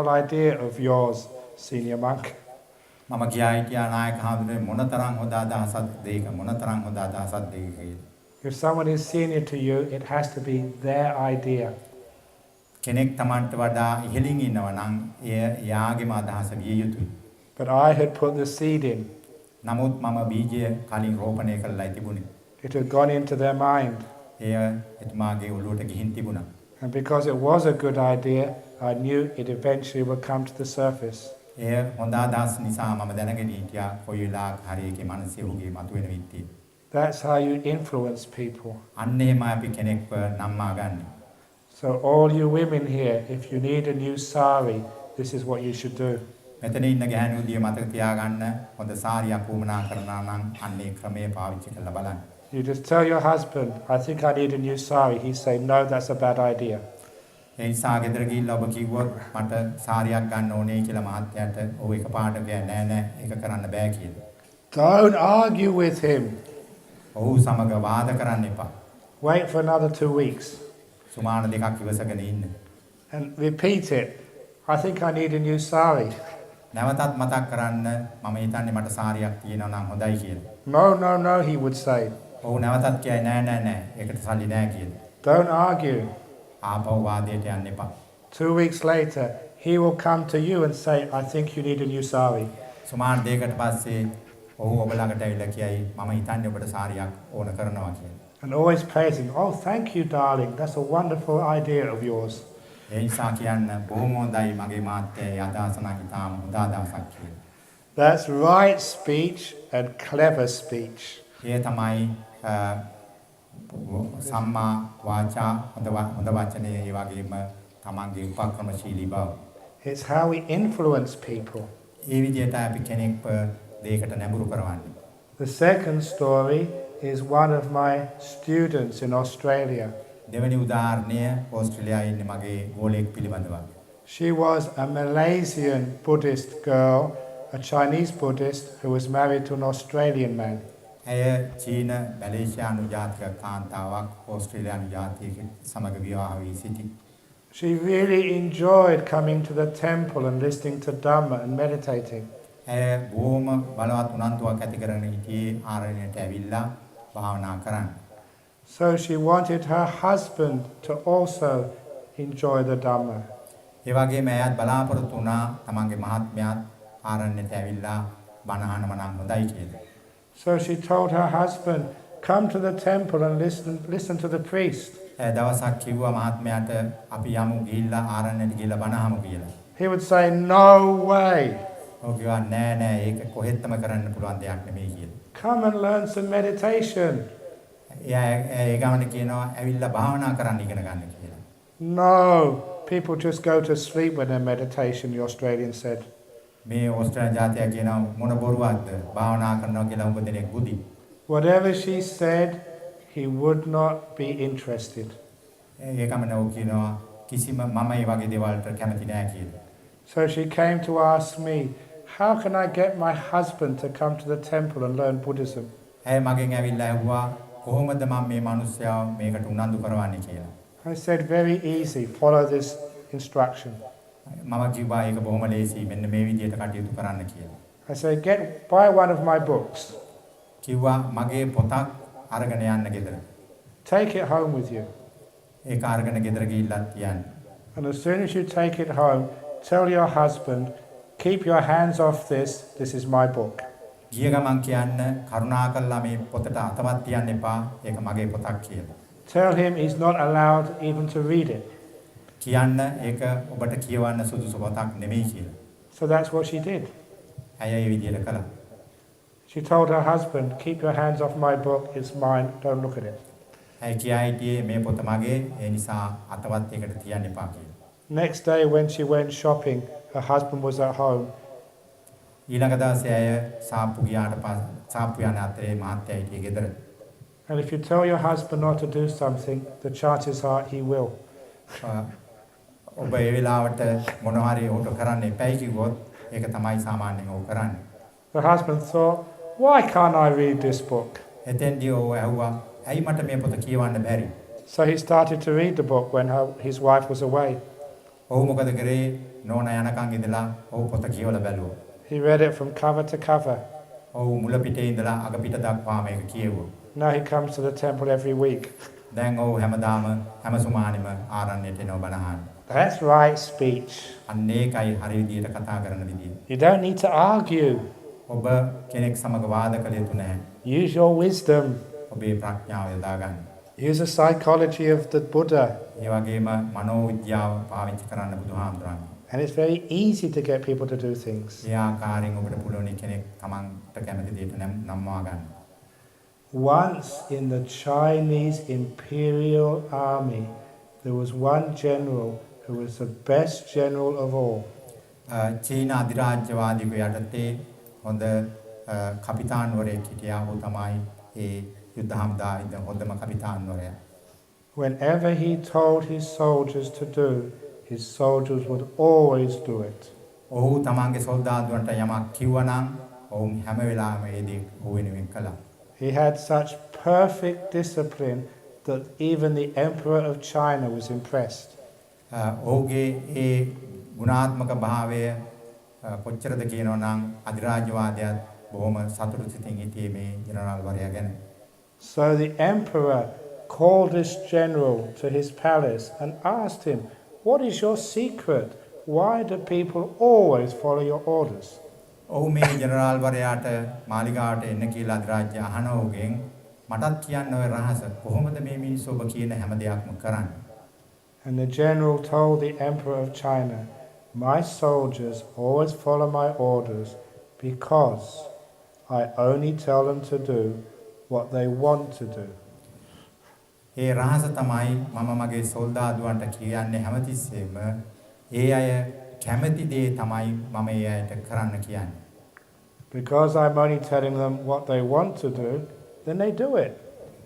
idea of yours, senior monk. මම කියා හිටියා නායක හඳුනේ මොනතරම් හොඳ අදහසක්ද ඒක මොනතරම් හොඳ අදහසක්ද ඒක කියලා. If someone is senior to you, it has to be their idea. කෙනෙක් Tamanට වඩා ඉහළින් ඉන්නවා නම් එය යාගේම අදහස විය යුතුයි. But I had put the seed in. නමුත් මම බීජය කලින් රෝපණය කරලා තිබුණේ. It had gone into their mind. එය එතුමාගේ ඔළුවට ගිහින් තිබුණා. And because it was a good idea, I knew it eventually would come to the surface. එය හොඳ අදහස් නිසා මම දැනගෙන හිටියා කොයි වෙලාවක හරි ඒකේ මනසේ උගේ මතුවෙන විත්තිය. That's how you influence people. අන්න එහෙම අපි කෙනෙක්ව නම්මා ගන්න. So all you women here, if you need a new sari, this is what you should do. මෙතන ඉන්න ගැහැණු දිය මතක තියාගන්න හොඳ සාරියක් වුමනා කරනවා නම් අන්නේ ක්‍රමයේ පාවිච්චි කරලා බලන්න. You just tell your husband, I think I need a new sari. He say, no, that's a bad idea. ඒ නිසා ගෙදර ගිහිල්ලා ඔබ කිව්වොත් මට සාරියක් ගන්න ඕනේ කියලා මහත්තයාට ඔව් එකපාරට ගෑ නෑ ඒක කරන්න බෑ කියලා. Don't argue with him. ඔහු සමග වාද කරන්න එපා. Wait for another 2 weeks. සුමාන දෙකක් ඉවසගෙන ඉන්න. And repeat it. I think I need a new sari. නැවතත් මතක් කරන්න මම හිතන්නේ මට සාරියක් තියෙනවා නම් හොඳයි කියලා. No, no, no, he would say. ඔහු නැවතත් කියයි නෑ නෑ නෑ ඒකට සල්ලි නෑ කියලා. Don't argue. ආපහු වාදයට යන්න එපා. 2 weeks later, he will come to you and say, I think you need a new sari. සුමාන දෙකකට පස්සේ ඔහු ඔබ ළඟට ඇවිල්ලා කියයි මම හිතන්නේ ඔබට සාරියක් ඕන කරනවා කියලා. And always praising, oh, thank you, darling. That's a wonderful idea of yours. ඒ නිසා කියන්න බොහොම හොඳයි මගේ මාත්‍යාගේ අදහස නම් ඉතාම හොඳ අදහසක් කියලා. That's right speech and clever speech. ඒ තමයි samma wacha හොඳ වචනේ ඒ වගේම තමන්ගේ උපක්‍රමශීලී බව. It's how we influence people. ඒ විදිහට අපි කෙනෙක්ව දෙයකට නැඹුරු කරවන්නේ. The second story is one of my students in Australia. දෙවෙනි උදාහරණය ඕස්ට්‍රේලියාවේ ඉන්න මගේ ගෝලයෙක් පිළිබඳව. She was a Malaysian Buddhist girl, a Chinese Buddhist who was married to an Australian man. ඇය චීන මැලේසියානු ජාතික කාන්තාවක් ඕස්ට්‍රේලියානු ජාතික සමග විවාහ වී සිටි. She really enjoyed coming to the temple and listening to Dharma and meditating. ඇය බොහොම බලවත් උනන්දුවක් ඇති කරගෙන හිටියේ ආරණ්‍යයට ඇවිල්ලා භාවනා කරන්න. So she wanted her husband to also enjoy the Dharma. ඒ වගේම ඇයත් බලාපොරොත්තු වුණා තමන්ගේ මහත්මයාත් ආරණ්‍යයට ඇවිල්ලා බණ අහනම නම් හොඳයි කියලා. So she told her husband, come to the temple and listen to the priest. ඇය දවසක් කිව්වා මහත්මයාට අපි යමු ගිහිල්ලා ආරණ්‍යයට ගිහිල්ලා බණ අහමු කියලා. He would say, no way. ඔව් කිව්වා නෑ නෑ ඒක කොහෙත්ම කරන්න පුළුවන් දෙයක් නෙමෙයි කියලා. Come and learn some meditation. ඒ ගමන කියනවා ඇවිල්ලා භාවනා කරන්න ඉගෙන ගන්න කියලා. No, people just go to sleep when they're meditation, the Australian said. මේ ඕස්ට්‍රේලියානු ජාතිය කියනවා මොන බොරුවක්ද භාවනා කරනවා කියලා උඹ දෙනෙක් බුදි. Whatever she said, he would not be interested. ඒ ගමන ඔව් කියනවා කිසිම මම මේ වගේ දේවල්ට කැමති නෑ කියලා. So she came to ask me, how can I get my husband to come to the temple and learn Buddhism? ඇය මගෙන් ඇවිල්ලා ඇහුවා කොහොමද මම මේ මිනිස්සයා මේකට උනන්දු කරවන්නේ කියලා. I said, very easy, follow this instruction. මම කිව්වා ඒක බොහොම ලේසි මෙන්න මේ විදිහට කටයුතු කරන්න කියලා. I said, buy one of my books. කිව්වා මගේ පොතක් අරගෙන යන්න ගෙදර. Take it home with you. ඒක අරගෙන ගෙදර ගිහිල්ලා තියන්න. And as soon as you take it home, tell your husband, keep your hands off this is my book. ගිය ගමන් කියන්න කරුණාකරලා මේ පොතට අතවත් තියන්න එපා. ඒක මගේ පොතක් කියලා. Tell him he's not allowed even to read it. කියන්න ඒක ඔබට කියවන්න සුදුසු පොතක් නෙමෙයි කියලා. So that's what she did. ඇය ඒ විදිහට කළා. She told her husband, keep your hands off my book, it's mine, don't look at it. ඇය කියා හිටියේ මේ පොත මගේ, ඒ නිසා අතවත් ඒකට තියන්න එපා කියලා. Next day when she went shopping, her husband was at home. ඊළඟ දවසේ ඇය සාප්පු ගියාට පස්සේ සාප්පු යන අතරේ මහත්තයා හිටියේ ගෙදර. And if you tell your husband not to do something, the chances are he will. ඔබ ඒ වෙලාවට මොනවා හරි උට කරන්න එපයි කිව්වොත් ඒක තමයි සාමාන්‍යයෙන් ඔව් කරන්නේ. The husband thought, why can't I read this book? එතෙන්දී ඔව් ඇහුවා ඇයි මට මේ පොත කියවන්න බැරි? So he started to read the book when his wife was away. ඔව් මොකද කරේ නෝනා යනකන් ඉඳලා ඔව් පොත කියවලා බැලුවා. He read it from cover to cover. ඔව් මුල පිටේ ඉඳලා අග පිට දක්වා මේක කියෙව්වා. Now he comes to the temple every week. දැන් ඔව් හැමදාම හැම සුමානෙම ආරණ්‍යයට එනවා බණහන්. That's right speech. අන්න ඒකයි හරි විදියට කතා කරන විදිය. You don't need to argue. ඔබ කෙනෙක් සමග වාද කළ යුතු නැහැ. Use your wisdom. ඔබේ ප්‍රඥාව යොදා ගන්න. Use the psychology of the Buddha. ඒ වගේම මනෝවිද්‍යාව පාවිච්චි කරන්න බුදුහාමුදුරන්. And it's very easy to get people to do things. ඒ ආකාරයෙන් ඔබට පුළුවන් කෙනෙක් තමන්ට කැමති දෙයට නම්වා ගන්න. Once in the Chinese imperial army, there was one general who was the best general of all. චීන අධිරාජ්‍යවාදීව යටතේ හොඳ කපිතාන්වරයෙක් හිටියා. ඔහු තමයි ඒ යුද්ධ හමුදාවේ හොඳම කපිතාන්වරයා. Whenever he told his soldiers to do, his soldiers would always do it. ඔහු තමන්ගේ සොල්දාදුවන්ට යමක් කිව්වනම් ඔවුන් හැම වෙලාවෙම ඒ දේ ඔහු වෙනුවෙන් කළා. He had such perfect discipline that even the emperor of China was impressed. ඔහුගේ ඒ ගුණාත්මක භාවය කොච්චරද කියනවා නම් අධිරාජ්‍යවාදයත් බොහොම සතුටු සිතින් හිටියේ මේ ජෙනරාල් වරයා ගැන. So the emperor called this general to his palace and asked him, what is your secret? Why do people always follow your orders? ඔහු මේ ජෙනරාල් වරයාට මාලිගාවට එන්න කියලා අධිරාජ්‍ය අහන ඔහුගෙන් මටත් කියන්න ඔය රහස කොහොමද මේ මිනිස්සු ඔබ කියන හැම දෙයක්ම කරන්නේ? And the general told the emperor of China, my soldiers always follow my orders because I only tell them to do what they want to do. ඒ රහස තමයි මම මගේ සොල්දාදුවන්ට කියන්නේ හැමතිස්සෙම ඒ අය කැමති දේ තමයි මම ඒ අයට කරන්න කියන්නේ. Because I'm only telling them what they want to do, then they do it.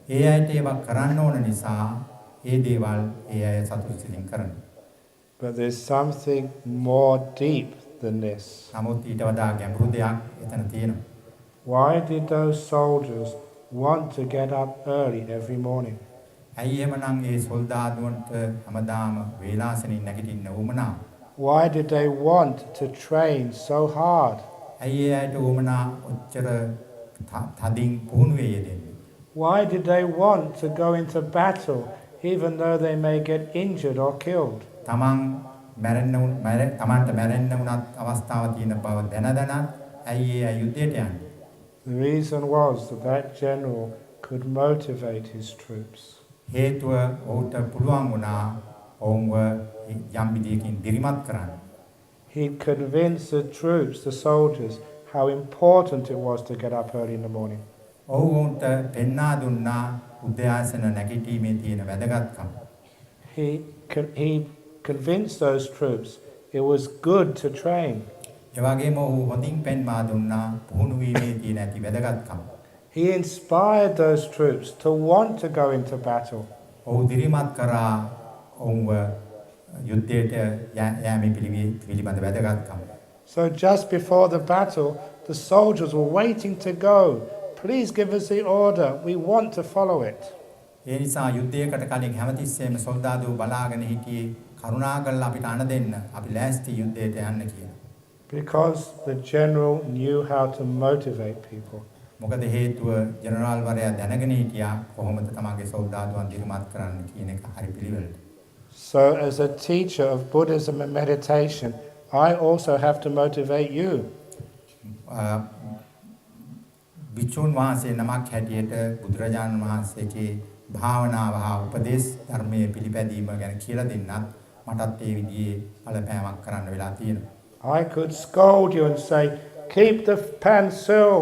ඒ අයට ඒවා කරන්න ඕන නිසා ඒ දේවල් ඒ අය සතුටු සිතින් කරනවා. But there's something more deep than this. නමුත් ඊට වඩා ගැඹුරු දෙයක් එතන තියෙනවා. Why did those soldiers want to get up early every morning? ඇයි එහෙමනම් ඒ සොල්දාදුවන්ට හැමදාම වේලාසනින් නැගිටින්න උවමනා? Why did they want to train so hard? ඇයි ඒ අයට උවමනා ඔච්චර තදින් පුහුණුවේ යෙදෙන්නේ? Why did they want to go into battle even though they may get injured or killed? තමන්ට මැරෙන්න වුණත් අවස්ථාව තියෙන බව දැනදැනත් ඇයි ඒ යුද්ධයට යන්නේ? The reason was that general could motivate his troops. හේතුව ඔහුට පුළුවන් වුණා ඔවුන්ව යම් විදියකින් දිරිමත් කරන්න. He convinced the troops, the soldiers, how important it was to get up early in the morning. ඔවුන්ට පෙන්වා දුන්නා උදෑසන නැගිටීමේ තියෙන වැදගත්කම. He convinced those troops it was good to train. ඒ වගේම ඔහු හොඳින් පෙන්වා දුන්නා පුහුණු වීමේ තියෙන ඇති වැදගත්කම. He inspired those troops to want to go into battle. ඔහු දිරිමත් කරා ඔවුන්ව යුද්ධයට යෑමේ පිළිබඳ වැදගත්කම. So just before the battle, the soldiers were waiting to go. Please give us the order. We want to follow it. ඒ නිසා යුද්ධයකට කලින් හැමතිස්සෙම සොල්දාදුව බලාගෙන හිටියේ කරුණාකරලා අපිට අණ දෙන්න. අපි ලෑස්ති යුද්ධයට යන්න කියලා. Because the general knew how to motivate people. මොකද හේතුව ජෙනරාල් වරයා දැනගෙන හිටියා කොහොමද තමගේ සොල්දාදුවන් දිරිමත් කරන්න කියන එක හරි පිළිවෙලට. So as a teacher of Buddhism and meditation, I also have to motivate you. විචුන් වහන්සේ නමක් හැටියට බුදුරජාණන් වහන්සේගේ භාවනාව හා උපදේශ ධර්මයේ පිළිපැදීම ගැන කියලා දෙන්නත් මටත් ඒ විදිහේ බලපෑමක් කරන්න වෙලා තියෙනවා. I could scold you and say, keep the pencil,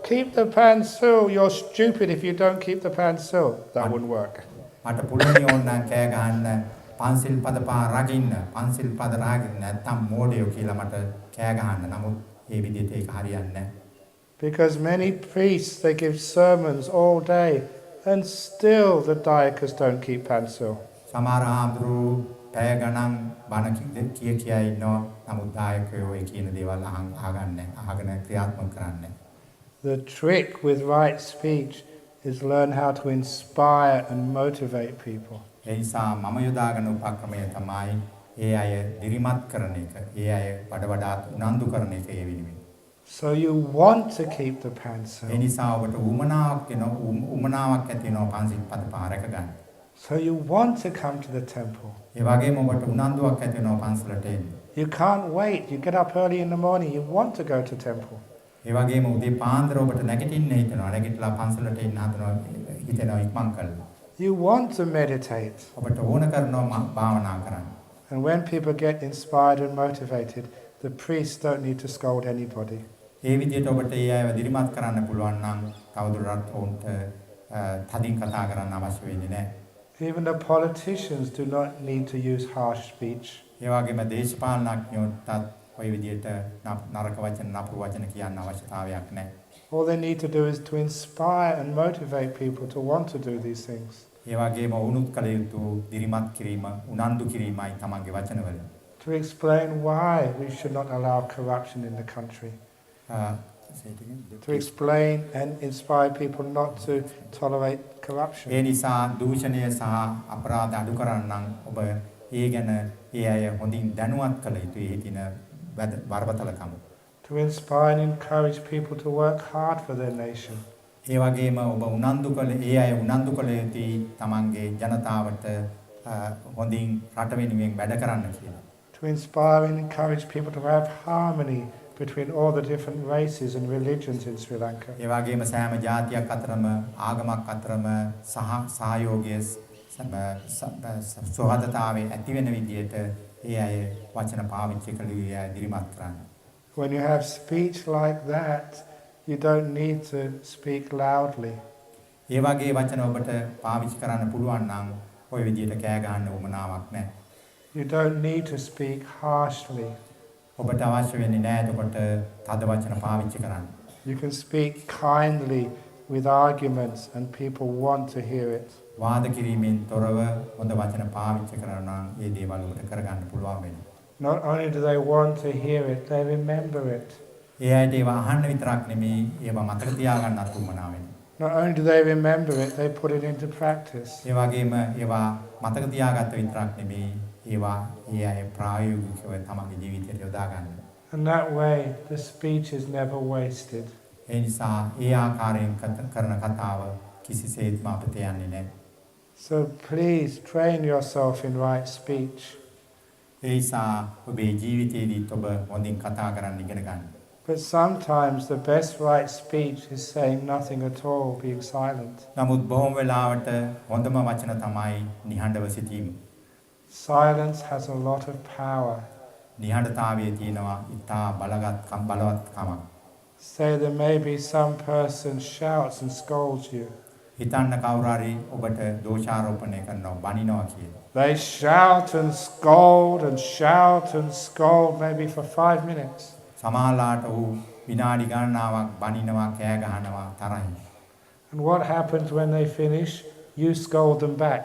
keep the pencil, you're stupid if you don't keep the pencil. That wouldn't work. මට පුළුවන් ඕනනම් කෑ ගහන්න පන්සිල් පද පහ රකින්න පන්සිල් පද රකින්න නැත්තම් මෝඩයෝ කියලා මට කෑ ගහන්න. නමුත් ඒ විදිහට ඒක හරියන්නේ නැහැ. Because many priests, they give sermons all day and still the diekas don't keep pencil. සමහර ආඳුරු පැය ගණන් බණ කියා ඉන්නවා. නමුත් දායකයෝ ඒ කියන දේවල් අහගෙන ක්‍රියාත්මක කරන්නේ. The trick with right speech is learn how to inspire and motivate people. ඒ නිසා මම යොදාගෙන උපක්‍රමය තමයි ඒ අය දිරිමත් කරන එක. ඒ අය වඩාත් උනන්දු කරන එක ඒ වෙනුවෙන්. So you want to keep the pencil. ඒ නිසා ඔබට උමනාවක් ඇති වෙනවා පන්සිල් පද පහ රැක ගන්න. So you want to come to the temple. ඒ වගේම ඔබට උනන්දුවක් ඇති වෙනවා පන්සලට එන්න. You can't wait. You get up early in the morning. You want to go to temple. ඒ වගේම උදේ පාන්දර ඔබට නැගිටින්න හිතෙනවා. නැගිටලා පන්සලට එන්න හදනවා හිතෙනවා ඉක්මන් කරලා. You want to meditate. ඔබට ඕන කරනවා භාවනා කරන්න. And when people get inspired and motivated, the priests don't need to scold anybody. ඒ විදිහට ඔබට ඒ අයව දිරිමත් කරන්න පුළුවන් නම් තවදුරටත් ඔවුන්ට තදින් කතා කරන්න අවශ්‍ය වෙන්නේ නැහැ. Even the politicians do not need to use harsh speech. ඒ වගේම දේශපාලනඥයෝටත් ඔය විදිහට නරක වචන නපුරු වචන කියන්න අවශ්‍යතාවයක් නැහැ. All they need to do is to inspire and motivate people to want to do these things. ඒ වගේම වුණුත් කල යුතු දිරිමත් කිරීම උනන්දු කිරීමයි තමන්ගේ වචනවල. To explain why we should not allow corruption in the country. To explain and inspire people not to tolerate corruption. ඒ නිසා දූෂණය සහ අපරාධ අඩු කරන්නම් ඔබ ඒ ගැන ඒ අය හොඳින් දැනුවත් කළ යුතුයි හිතින බරපතලකම. To inspire and encourage people to work hard for their nation. ඒ වගේම ඔබ උනන්දු කළ ඒ අය උනන්දු කළ යුතුයි තමන්ගේ ජනතාවට හොඳින් රට වෙනුවෙන් වැඩ කරන්න කියලා. To inspire and encourage people to have harmony between all the different races and religions in Sri Lanka. ඒ වගේම සෑම ජාතියක් අතරම ආගමක් අතරම සහයෝගය සහෝදරතාවය ඇති වෙන විදිහට ඒ අය වචන පාවිච්චි කළ යුතුයි දිරිමත් කරන්න. When you have speech like that, you don't need to speak loudly. ඒ වගේ වචන ඔබට පාවිච්චි කරන්න පුළුවන් නම් ওই විදිහට කෑ ගහන්න උවමනාවක් නැහැ. You don't need to speak harshly. ඔබට අවශ්‍ය වෙන්නේ නැහැ එතකොට තද වචන පාවිච්චි කරන්න. You can speak kindly with arguments and people want to hear it. වාද කිරීමෙන් තොරව හොඳ වචන පාවිච්චි කරනවා නම් ඒ දේවල් ඔබට කරගන්න පුළුවන් වෙනවා. Not only do they want to hear it, they remember it. ඒ අයට ඒවා අහන්න විතරක් නෙමෙයි ඒවා මතක තියාගන්නත් උවමනා වෙනවා. Not only do they remember it, they put it into practice. ඒ වගේම ඒවා මතක තියාගත්ත විතරක් නෙමෙයි ඒවා ඒ අය ප්‍රායෝගිකව තමන්ගේ ජීවිතයට යොදා ගන්නවා. And that way the speech is never wasted. ඒ නිසා ඒ ආකාරයෙන් කරන කතාව කිසිසේත්ම අපතේ යන්නේ නැහැ. So please train yourself in right speech. ඒ නිසා ඔබේ ජීවිතයේදී ඔබ හොඳින් කතා කරන්න ඉගෙන ගන්න. But sometimes the best right speech is saying nothing at all, being silent. නමුත් බොහොම වෙලාවට හොඳම වචන තමයි නිහඬව සිටීම. Silence has a lot of power. නිහඬතාවයේ තියෙනවා ඉතා බලවත්කමක්. Say there may be some person shouts and scolds you. හිතන්න කවුරු හරි ඔබට දෝෂාරෝපණය කරනවා බනිනවා කියලා. They shout and scold maybe for 5 minutes. සමහරලාට ඌ විනාඩි ගණනාවක් බනිනවා කෑ ගහනවා තරහින්. And what happens when they finish? You scold them back.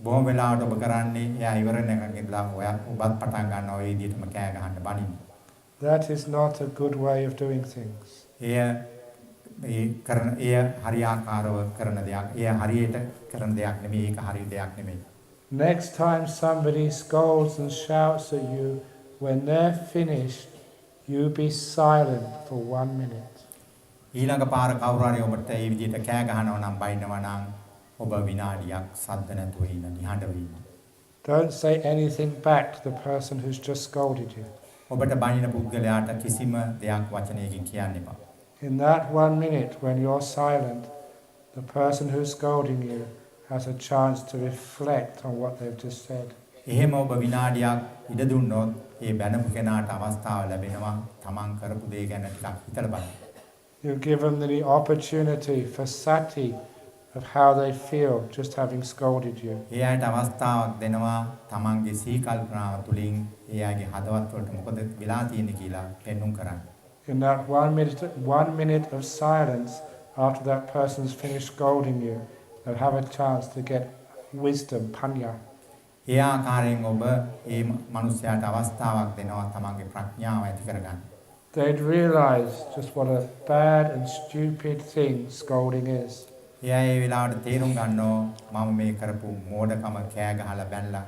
බොහොම වෙලාවට ඔබ කරන්නේ එයා ඉවර වෙනකන් ඔයා ඔබත් පටන් ගන්නවා ඒ විදිහටම කෑ ගහන්න බනින්න. That is not a good way of doing things. එය හරියාකාරව කරන දෙයක්. එය හරියට කරන දෙයක් නෙමෙයි. ඒක හරිය දෙයක් නෙමෙයි. Next time somebody scolds and shouts at you, when they're finished, you be silent for 1 minute. ඊළඟ පාර කවුරු හරි ඔබට මේ විදිහට කෑ ගහනවා නම් බයිනවා නම් ඔබ විනාඩියක් සද්ද නැතුව ඉන්න නිහඬව ඉන්න. Don't say anything back to the person who's just scolded you. ඔබට බණින පුද්ගලයාට කිසිම දෙයක් වචනයකින් කියන්න එපා. In that 1 minute when you're silent, the person who's scolding you has a chance to reflect on what they've just said. එහෙම ඔබ විනාඩියක් ඉඩ දුන්නොත් ඒ බැනපු කෙනාට අවස්ථාව ලැබෙනවා තමන් කරපු දේ ගැන ටිකක් හිතලා බලන්න. You give them the opportunity for sati of how they feel just having scolded you. ඒ අයට අවස්ථාවක් දෙනවා තමන්ගේ සිහි කල්පනාව තුළින් ඒ අයගේ හදවත් වලට මොකද වෙලා තියෙන්නේ කියලා පෙන්눔 කරන්න. In that 1 minute of silence after that person's finished scolding you, they'll have a chance to get wisdom, panya. ඒ ආකාරයෙන් ඔබ ඒ මනුස්සයාට අවස්ථාවක් දෙනවා තමන්ගේ ප්‍රඥාව ඇති කරගන්න. They'd realize just what a bad and stupid thing scolding is. ඒ අය ඒ වෙලාවට තේරුම් ගන්නෝ මම මේ කරපු මෝඩකම කෑ ගහලා බැනලා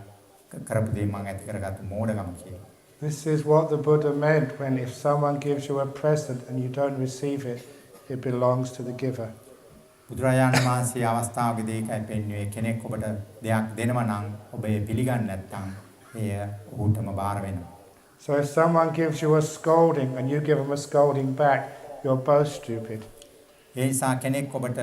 කරපු දේ මම ඇති කරගත්තු මෝඩකම කියලා. This is what the Buddha meant when if someone gives you a present and you don't receive it, it belongs to the giver. බුදුරජාණන් වහන්සේ අවස්ථාවකදී ඒකයි පෙන්වුවේ කෙනෙක් ඔබට දෙයක් දෙනවා නම් ඔබ ඒ පිළිගන්නේ නැත්නම් එය ඔහුටම බාර වෙනවා. So if someone gives you a scolding and you give them a scolding back, you're both stupid. ඒ නිසා කෙනෙක් ඔබට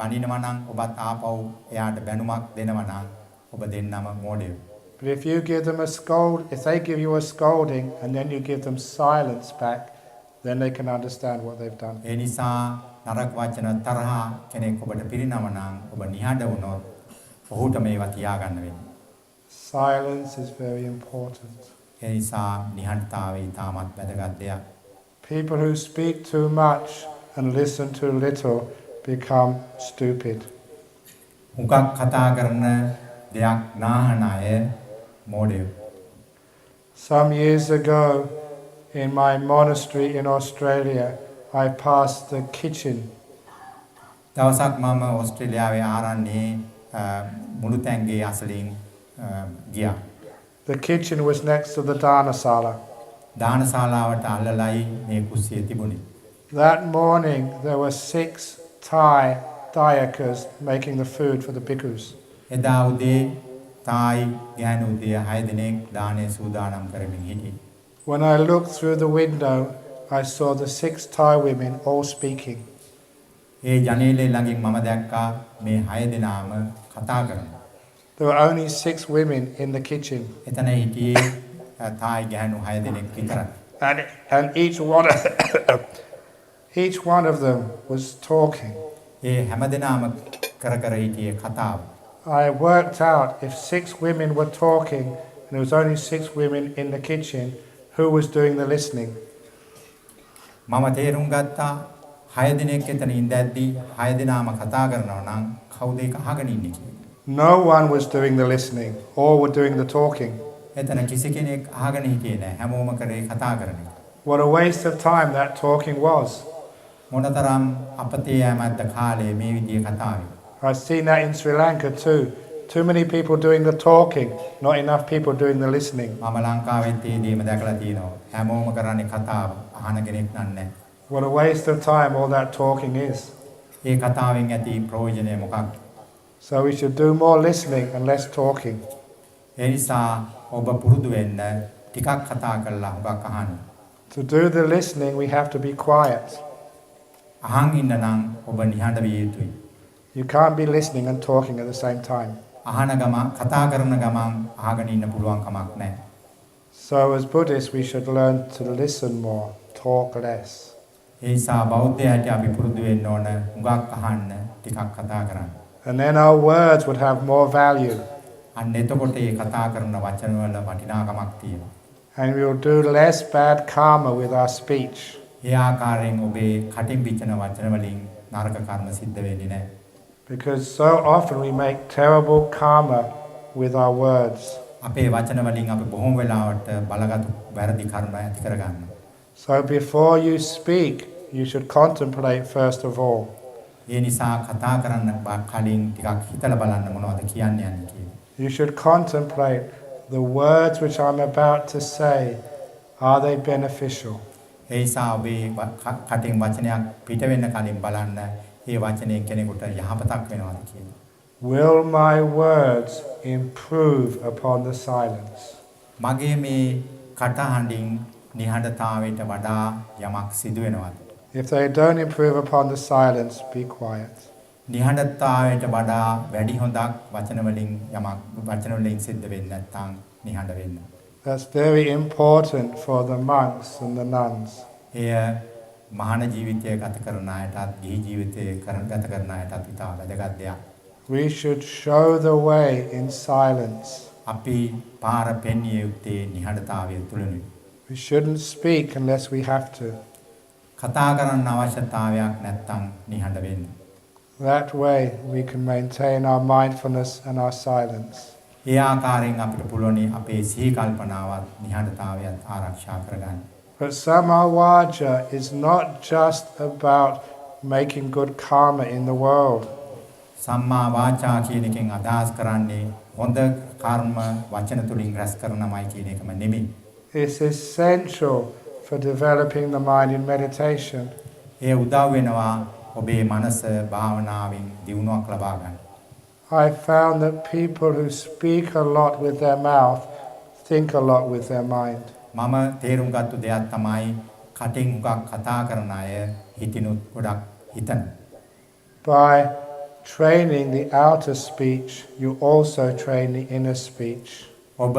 බනිනවා නම් ඔබත් ආපහු එයාට බැනුමක් දෙනවා නම් ඔබ දෙන්නම මෝඩයෝ. But if you give them a scold, if they give you a scolding and then you give them silence back, then they can understand what they've done. ඒ නිසා නරක වචන තරහ කෙනෙක් ඔබට පිරිනව නම් ඔබ නිහඬ වුණොත් ඔහුට මේවා තියාගන්න වෙනවා. Silence is very important. ඒ නිසා නිහඬතාවය ඉතාමත් වැදගත් දෙයක්. People who speak too much and listen too little become stupid. මුගක් කතා කරන දෙයක් නාහන අය මෝඩයෝ. Some years ago in my monastery in Australia, I passed the kitchen. දවසක් මම ඕස්ට්‍රේලියාවේ ආරන්නේ මුළුතැන්ගේ අසලින් ගියා. The kitchen was next to the darma sala. දානශාලාවට අල්ලලයි මේ කුස්සිය තිබුණේ. That morning there were 6 Thai dayakas making the food for the bhikkhus. එදා උදේ තායි ගෑනු උදේ 6 දිනක් දානේ සූදානම් කරමින් හිටියේ. When I looked through the window, I saw the 6 Thai women all speaking. ඒ ජනේලේ ළඟින් මම දැක්කා මේ 6 දෙනාම කතා කරනවා. There were only 6 women in the kitchen. එතන හිටියේ තායි ගෑනු 6 දෙනෙක් විතරයි. And each one of them was talking. ඒ හැම දෙනාම කර හිටියේ කතාව. I worked out if 6 women were talking and there was only 6 women in the kitchen, who was doing the listening? මම තේරුම් ගත්තා 6 දිනක් එතන ඉඳද්දී 6 දෙනාම කතා කරනවා නම් කවුද ඒක අහගෙන ඉන්නේ කියලා. No one was doing the listening, all were doing the talking. එතන කිසි කෙනෙක් අහගෙන හිටියේ නැහැ. හැමෝම කරේ කතා කරන එක. What a waste of time that talking was. මොනතරම් අපතේ යෑමක්ද කාලේ මේ විදිහේ කතාවේ. I've seen that in Sri Lanka too. Too many people doing the talking, not enough people doing the listening. මම ලංකාවෙත් ඒ දේම දැකලා තියෙනවා. හැමෝම කරන්නේ කතාව. අහන කෙනෙක් නැහැ. What a waste of time all that talking is. ඒ කතාවෙන් ඇති ප්‍රයෝජනය මොකක්ද? So we should do more listening and less talking. ඒ නිසා ඔබ පුරුදු වෙන්න ටිකක් කතා කරලා හුඟක් අහන්න. To do the listening, we have to be quiet. අහන් ඉන්න නම් ඔබ නිහඬ විය යුතුයි. You can't be listening and talking at the same time. අහන ගමන් කතා කරන ගමන් අහගෙන ඉන්න පුළුවන් කමක් නැහැ. So as Buddhists, we should learn to listen more, talk less. ඒ නිසා බෞද්ධයාට අපි පුරුදු වෙන්න ඕන හුඟක් අහන්න ටිකක් කතා කරන්න. And then our words would have more value. අන්න එතකොට මේ කතා කරන වචන වල වටිනාකමක් තියෙනවා. And we will do less bad karma with our speech. ඒ ආකාරයෙන් ඔබේ කටින් පිටන වචන වලින් නරක කර්ම සිද්ධ වෙන්නේ නැහැ. Because so often we make terrible karma with our words. අපේ වචන වලින් අපි බොහොම වෙලාවට බලගත් වැරදි කර්ම ඇති කරගන්නවා. So before you speak, you should contemplate first of all. ඒ නිසා කතා කරන්න කලින් ටිකක් හිතලා බලන්න මොනවද කියන්නේ යන්නේ කියලා. You should contemplate the words which I'm about to say, are they beneficial? ඒ නිසා ඔබේ කටින් වචනයක් පිට වෙන්න කලින් බලන්න ඒ වචනයෙන් කෙනෙකුට යහපතක් වෙනවද කියලා. Will my words improve upon the silence? මගේ මේ කටහඬින් නිහඬතාවයට වඩා යමක් සිදු වෙනවද? If they don't improve upon the silence, be quiet. නිහඬතාවයට වඩා වැඩි හොඳක් වචන වලින් සිද්ධ වෙන්නේ නැත්නම් නිහඬ වෙන්න. That's very important for the monks and the nuns. එය මහාන ජීවිතය ගත කරන අයටත් ගිහි ජීවිතය ගත කරන අයටත් ඉතා වැදගත් දෙයක්. We should show the way in silence. අපි පාර පෙන්විය යුත්තේ නිහඬතාවය තුළයි. We shouldn't speak unless we have to. කතා කරන්න අවශ්‍යතාවයක් නැත්නම් නිහඬ වෙන්න. That way we can maintain our mindfulness and our silence. ඒ ආකාරයෙන් අපිට පුළුවනි අපේ සිහි කල්පනාවත් නිහඬතාවයත් ආරක්ෂා කරගන්න. But samma wacha is not just about making good karma in the world. සම්මා වාචා කියන එකෙන් අදහස් කරන්නේ හොඳ කර්ම වචන තුලින් රැස් කරනමයි කියන එකම නෙමෙයි. It's essential for developing the mind in meditation. ඒ උදව් වෙනවා ඔබේ මනස භාවනාවෙන් දියුණුවක් ලබා ගන්න. I found that people who speak a lot with their mouth think a lot with their mind. මම තේරුම් ගත්ත දෙයක් තමයි කටින් හුඟක් කතා කරන අය හිතිනුත් ගොඩක් හිතන. By training the outer speech, you also train the inner speech. ඔබ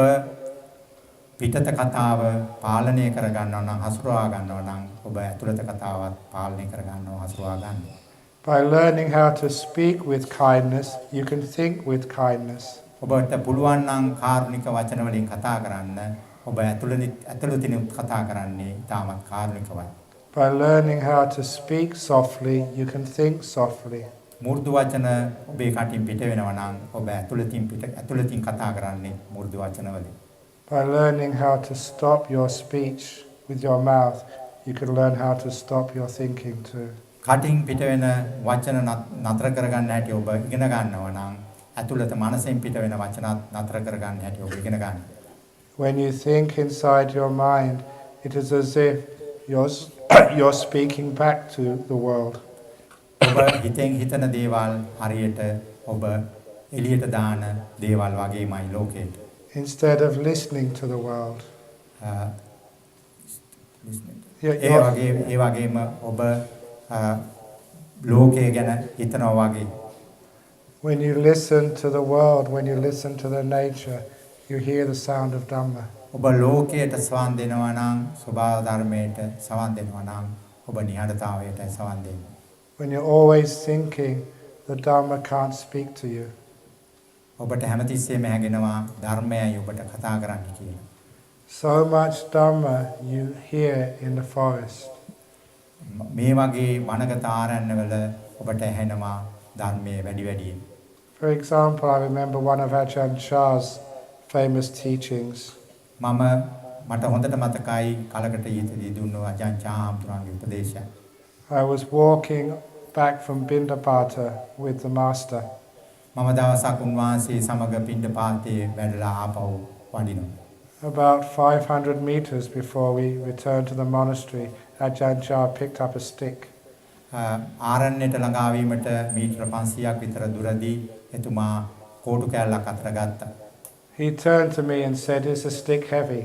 පිටත කතාව පාලනය කර ගන්නවා නම් හසුරවා ගන්නවා නම් ඔබ ඇතුළත කතාවත් පාලනය කර ගන්නවා හසුරවා ගන්න. By learning how to speak with kindness, you can think with kindness. ඔබට පුළුවන් නම් කාරුණික වචන වලින් කතා කරන්න. ඔබ ඇතුළතින් කතා කරන්නේ තාමත් කාරුණිකවයි. By learning how to speak softly, you can think softly. මු르දු වචන ඔබේ කටින් පිට වෙනවා නම් ඔබ ඇතුළතින් කතා කරන්නේ මු르දු වචන වලින්. By learning how to stop your speech with your mouth, you can learn how to stop your thinking too. කටින් පිට වෙන වචන නතර කරගන්න හැටි ඔබ ඉගෙන ගන්නවා නම් ඇතුළත මනසෙන් පිට වෙන වචනත් නතර කරගන්න හැටි ඔබ ඉගෙන ගන්න. When you think inside your mind, it is as if you're speaking back to the world. ඔබ හිතෙන් හිතන දේවල් හරියට ඔබ එළියට දාන දේවල් වගේමයි ලෝකෙට. Instead of listening to the world. ඒ වගේම ඔබ ලෝකය ගැන හිතනවා වගේ. When you listen to the world, when you listen to the nature, you hear the sound of Dhamma. ඔබ ලෝකයට සවන් දෙනවා නම් ස්වභාව ධර්මයට සවන් දෙනවා නම් ඔබ නිහඬතාවයට සවන් දෙන්න. When you're always thinking, the Dhamma can't speak to you. ඔබට හැමතිස්සෙම හැගෙනවා ධර්මයයි ඔබට කතා කරන්න කියලා. So much Dhamma you hear in the forest. මේ වගේ වනගත ආරණ්‍යවල ඔබට ඇහෙනවා ධර්මයේ වැඩි වැඩියෙන්. For example, I remember one of Ajahn Chah's famous teachings. මට හොඳට මතකයි කලකට ඊතදී දුන්නු අජාන් චාම්තුරන්ගේ උපදේශය. I was walking back from Bindapata with the master. මම දවසක් උන්වහන්සේ සමග පිණ්ඩපාතේ වැඩලා ආපහු වඩිනවා. About 500 meters before we returned to the monastery, Ajahn Chah picked up a stick. ආරණ්‍යයට ළඟා වීමට මීටර 500ක් විතර දුරදී එතුමා කෝටු කෑල්ලක් අතර ගත්තා. He turned to me and said, "Is the stick heavy?"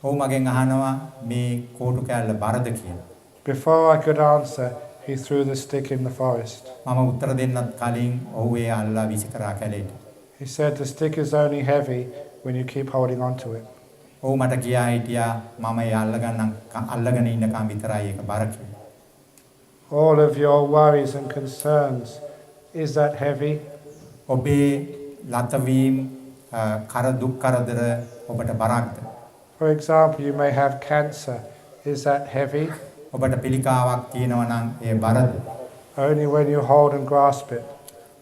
ඔහු මගෙන් අහනවා මේ කෝටු කෑල්ල බරද කියලා. Before I could answer, he threw the stick in the forest. මම උත්තර දෙන්නත් කලින් ඔහු ඒ අල්ලා විසි කරා කැලේට. He said, "The stick is only heavy when you keep holding on to it." ඔහු මට කියා හිටියා මම ඒ අල්ලගෙන ඉන්නකම් විතරයි ඒක බර කියලා. All of your worries and concerns, is that heavy? ඔබේ ලතවීම කර දුක් කරදර ඔබට බරක්ද? For example, you may have cancer. Is that heavy? ඔබට පිළිකාවක් තියෙනවා නම් ඒ බරද? Only when you hold and grasp it.